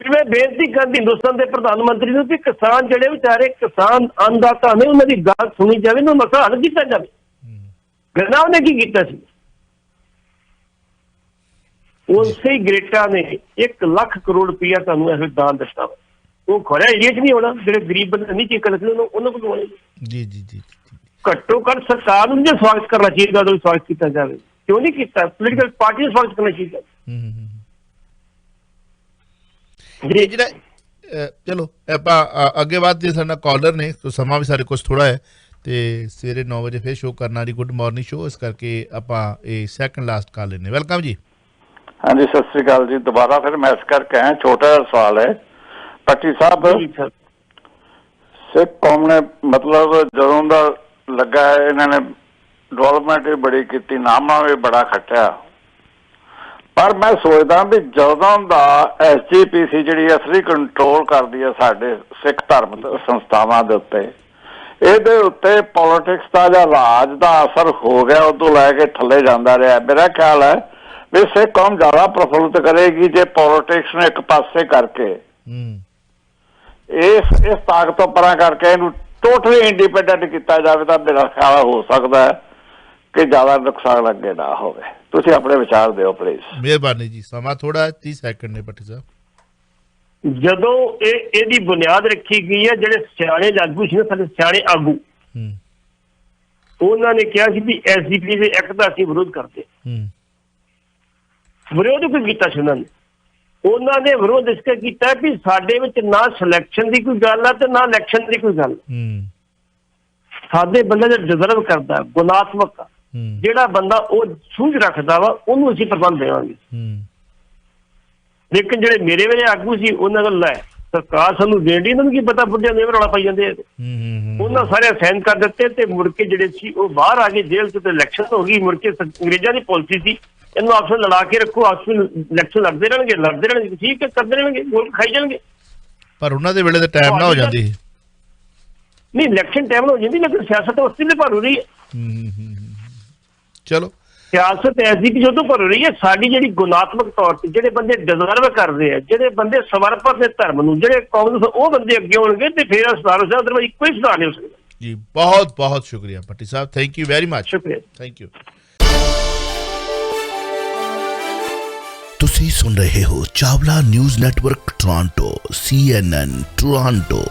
ਮੈਂ ਬੇਨਤੀ ਕਰਦੀ ਹਿੰਦੁਸਤਾਨ ਦੇ ਪ੍ਰਧਾਨ ਮੰਤਰੀ ਨੂੰ ਕਿ ਕਿਸਾਨ ਜਿਹੜੇ ਵਿਚਾਰੇ ਕਿਸਾਨ ਅੰਨਦਾਤਾ ਨੇ, ਉਹਨਾਂ ਦੀ ਗੱਲ ਸੁਣੀ ਜਾਵੇ, ਉਹਨੂੰ ਮਸਲਾ ਹੱਲ ਕੀਤਾ ਜਾਵੇ। ਗਰਨਾ ਉਹਨੇ ਕੀ ਕੀਤਾ ਸੀ? ਉਸੇ ਗ੍ਰੇਟਾ ਨੇ 1 ਲੱਖ ਕਰੋੜ ਰੁਪਇਆ ਤੁਹਾਨੂੰ ਇਹ ਦਾਨ ਦਿੱਤਾ। ਉਹ ਖੋਇਆ ਇੰਡੀਆ 'ਚ ਨਹੀਂ ਹੋਣਾ, ਜਿਹੜੇ ਗਰੀਬ ਬੰਦੇ ਨਹੀਂ ਚੀਕ ਸਕਦੇ ਉਹਨਾਂ ਕੋਲ ਹੋਣੇ। ਜੀ ਜੀ ਜੀ, ਘੱਟੋ ਘੱਟ ਸਰਕਾਰ ਨੂੰ ਜੇ ਸਵਾਗਤ ਕਰਨਾ ਚਾਹੀਦਾ ਉਹਦਾ ਸਵਾਗਤ ਕੀਤਾ ਜਾਵੇ। ਕਿਉਂ ਨਹੀਂ ਕੀਤਾ? ਪੋਲੀਟੀਕਲ ਪਾਰਟੀ ਨੂੰ ਸਵਾਗਤ ਕਰਨਾ ਚਾਹੀਦਾ। ਜਿਹੜਾ ਚਲੋ ਆਪਾਂ ਅੱਗੇ ਬਾਅਦ ਜੇ ਸਾਡਾ ਕਾਲਰ ਨੇ ਤਾਂ ਸਮਾਂ ਵੀ ਸਾਡੇ ਕੋਲ ਥੋੜਾ ਹੈ, ਤੇ ਸਵੇਰੇ 9 ਵਜੇ ਫਿਰ ਸ਼ੋਅ ਕਰਨਾ ਜੀ ਗੁੱਡ ਮਾਰਨਿੰਗ ਸ਼ੋਅ, ਇਸ ਕਰਕੇ ਆਪਾਂ ਇਹ ਸੈਕੰਡ ਲਾਸਟ ਕਾਲ ਲੈਂਦੇ। ਵੈਲਕਮ ਜੀ। ਹਾਂਜੀ, ਸਤਿ ਸ੍ਰੀ ਅਕਾਲ ਜੀ। ਦੁਬਾਰਾ ਫਿਰ ਮੈਂ ਇਸ ਕਰਕੇ ਆਇਆ, ਛੋਟਾ ਜਿਹਾ ਸਵਾਲ ਹੈ ਪੱਟੀ ਸਾਹਿਬ। ਸਿੱਖ ਕੌਮ ਨੇ ਮਤਲਬ ਜਦੋਂ ਦਾ ਲੱਗਾ ਹੈ ਇਹਨਾਂ ਨੇ ਡਿਵੈਲਪਮੈਂਟ ਵੀ ਬੜੀ ਕੀਤੀ, ਨਾਮਾਂ ਵੀ ਬੜਾ ਖੱਟਿਆ, ਪਰ ਮੈਂ ਸੋਚਦਾ ਵੀ ਜਦੋਂ ਦਾ SGPC ਜਿਹੜੀ ਅਸਲੀ ਕੰਟਰੋਲ ਕਰਦੀ ਹੈ ਸਾਡੇ ਸਿੱਖ ਧਰਮ ਸੰਸਥਾਵਾਂ ਦੇ ਉੱਤੇ, ਇਹਦੇ ਉੱਤੇ ਪੋਲੀਟਿਕਸ ਦਾ ਜਾਂ ਰਾਜ ਦਾ ਅਸਰ ਹੋ ਗਿਆ, ਉਦੋਂ ਲੈ ਕੇ ਥੱਲੇ ਜਾਂਦਾ ਰਿਹਾ। ਮੇਰਾ ਖਿਆਲ ਹੈ ਵੀ ਸਿੱਖ ਕੌਮ ਜ਼ਿਆਦਾ ਪ੍ਰਫੁੱਲਿਤ ਕਰੇਗੀ ਜੇ ਪੋਲੀਟਿਕਸ ਨੂੰ ਇੱਕ ਪਾਸੇ ਕਰਕੇ ਇਸ ਤਾਕਤ ਤੋਂ ਪਰਾਂ ਕਰਕੇ ਇਹਨੂੰ ਟੋਟਲੀ ਇੰਡੀਪੈਂਡੈਂਟ ਕੀਤਾ ਜਾਵੇ ਤਾਂ ਮੇਰਾ ਖਿਆਲ ਹੋ ਸਕਦਾ ਹੈ ਕਿ ਜ਼ਿਆਦਾ ਨੁਕਸਾਨ ਅੱਗੇ ਨਾ ਹੋਵੇ। ਤੁਸੀਂ ਆਪਣੇ ਵਿਚਾਰ ਦਿਓ ਪਲੀਜ਼। ਮਿਹਰਬਾਨੀ ਜੀ। ਸਮਾਂ ਥੋੜਾ 30 ਸੈਕਿੰਡ ਨੇ ਪੱਟੀ ਸਾਹਿਬ। ਜਦੋਂ ਇਹਦੀ ਬੁਨਿਆਦ ਰੱਖੀ ਗਈ ਹੈ, ਜਿਹੜੇ ਸਿਆਣੇ ਆਗੂ ਸੀ ਨਾ, ਸਾਡੇ ਸਿਆਣੇ ਆਗੂ, ਉਹਨਾਂ ਨੇ ਕਿਹਾ ਸੀ ਵੀ SGPC ਦੇ ਐਕਟ ਦਾ ਅਸੀਂ ਵਿਰੋਧ ਕਰਦੇ। ਵਿਰੋਧ ਕੋਈ ਕੀਤਾ ਸੀ ਉਹਨਾਂ ਨੇ ਵਿਰੋਧ ਇਸ ਕਰਕੇ ਕੀਤਾ ਵੀ ਸਾਡੇ ਵਿੱਚ ਨਾ ਸਿਲੈਕਸ਼ਨ ਦੀ ਕੋਈ ਗੱਲ ਆ ਤੇ ਨਾ ਇਲੈਕਸ਼ਨ ਦੀ ਕੋਈ ਗੱਲ। ਸਾਡੇ ਬੰਦੇ ਜਿਹੜਾ ਡਿਜ਼ਰਵ ਕਰਦਾ, ਗੁਣਾਤਮਕ, ਜਿਹੜਾ ਬੰਦਾ ਉਹ ਸੂਝ ਰੱਖਦਾ ਵਾ, ਉਹਨੂੰ ਅਸੀਂ ਪ੍ਰਬੰਧ ਦੇਵਾਂਗੇ। ਲੇਕਿਨ ਜਿਹੜੇ ਮੇਰੇ ਵੇਲੇ ਆਗੂ ਸੀ ਉਹਨਾਂ ਕੋਲ ਲੈ ਸਰਕਾਰ ਸਾਨੂੰ ਦੇਣ ਦੀ, ਇਹਨਾਂ ਨੂੰ ਕੀ ਪਤਾ ਬੁੱਢਿਆਂ ਦੇ ਰੌਲਾ ਪਾਈ ਜਾਂਦੇ। ਉਹਨਾਂ ਸਾਰੇ ਸਾਈਨ ਕਰ ਦਿੱਤੇ ਤੇ ਮੁੜ ਕੇ ਜਿਹੜੇ ਸੀ ਉਹ ਬਾਹਰ ਆ ਗਏ ਜੇਲ੍ਹ 'ਚ, ਤੇ ਇਲੈਕਸ਼ਨ ਹੋ ਗਈ। ਮੁੜ ਕੇ ਅੰਗਰੇਜ਼ਾਂ ਦੀ ਪਾਲਿਸੀ ਸੀ ਇਹਨੂੰ ਆਪਸ ਵਿੱਚ ਲੜਾ ਕੇ ਰੱਖੋ, ਆਪਸ ਵਿੱਚ ਇਲੈਕਸ਼ਨ ਲੜਦੇ ਰਹਿਣਗੇ, ਠੀਕ ਹੈ, ਕਰਦੇ ਰਹਿਣਗੇ, ਵੋਟ ਖਾਈ ਜਾਣਗੇ। ਪਰ ਉਹਨਾਂ ਦੇ ਵੇਲੇ ਤਾਂ ਟਾਈਮ ਨਾ ਹੋ ਜਾਂਦੀ ਸੀ। ਨਹੀਂ, ਇਲੈਕਸ਼ਨ ਟਾਈਮ ਨਾਲ ਹੋ ਜਾਂਦੀ, ਲੇਕਿਨ ਸਿਆਸਤ ਉਸ ਵੇਲੇ ਭਰ ਹੋ ਰਹੀ ਹੈ। ਚਲੋ, ਸਿਆਸਤ ਐਸੀ ਕਿ ਜਦੋਂ ਭਰ ਰਹੀ ਹੈ, ਸਾਡੀ ਜਿਹੜੀ ਗੁਣਾਤਮਕ ਤੌਰ ਤੇ ਜਿਹੜੇ ਬੰਦੇ ਡਿਜ਼ਰਵ ਕਰਦੇ ਆ, ਜਿਹੜੇ ਬੰਦੇ ਸਮਰਪਿਤ ਨੇ ਧਰਮ ਨੂੰ, ਜਿਹੜੇ ਕਾਂਗਰਸ, ਉਹ ਬੰਦੇ ਅੱਗੇ ਹੋਣਗੇ ਤੇ ਫਿਰ ਸੁਧਾਰ ਹੋ ਸਕਦਾ, ਅਦਰਵਾਈਜ਼ ਕੋਈ ਸੁਧਾਰ ਨਹੀਂ ਹੋ ਸਕਦਾ ਜੀ। ਬਹੁਤ ਬਹੁਤ ਸ਼ੁਕਰੀਆ ਪੱਟੀ ਸਾਹਿਬ, ਥੈਂਕ ਯੂ ਵੈਰੀ ਮਚ। ਸ਼ੁਕਰੀਆ, ਥੈਂਕ ਯੂ। ਤੁਸੀਂ ਸੁਣ ਰਹੇ ਹੋ Chawla news network Toronto CNN Toronto.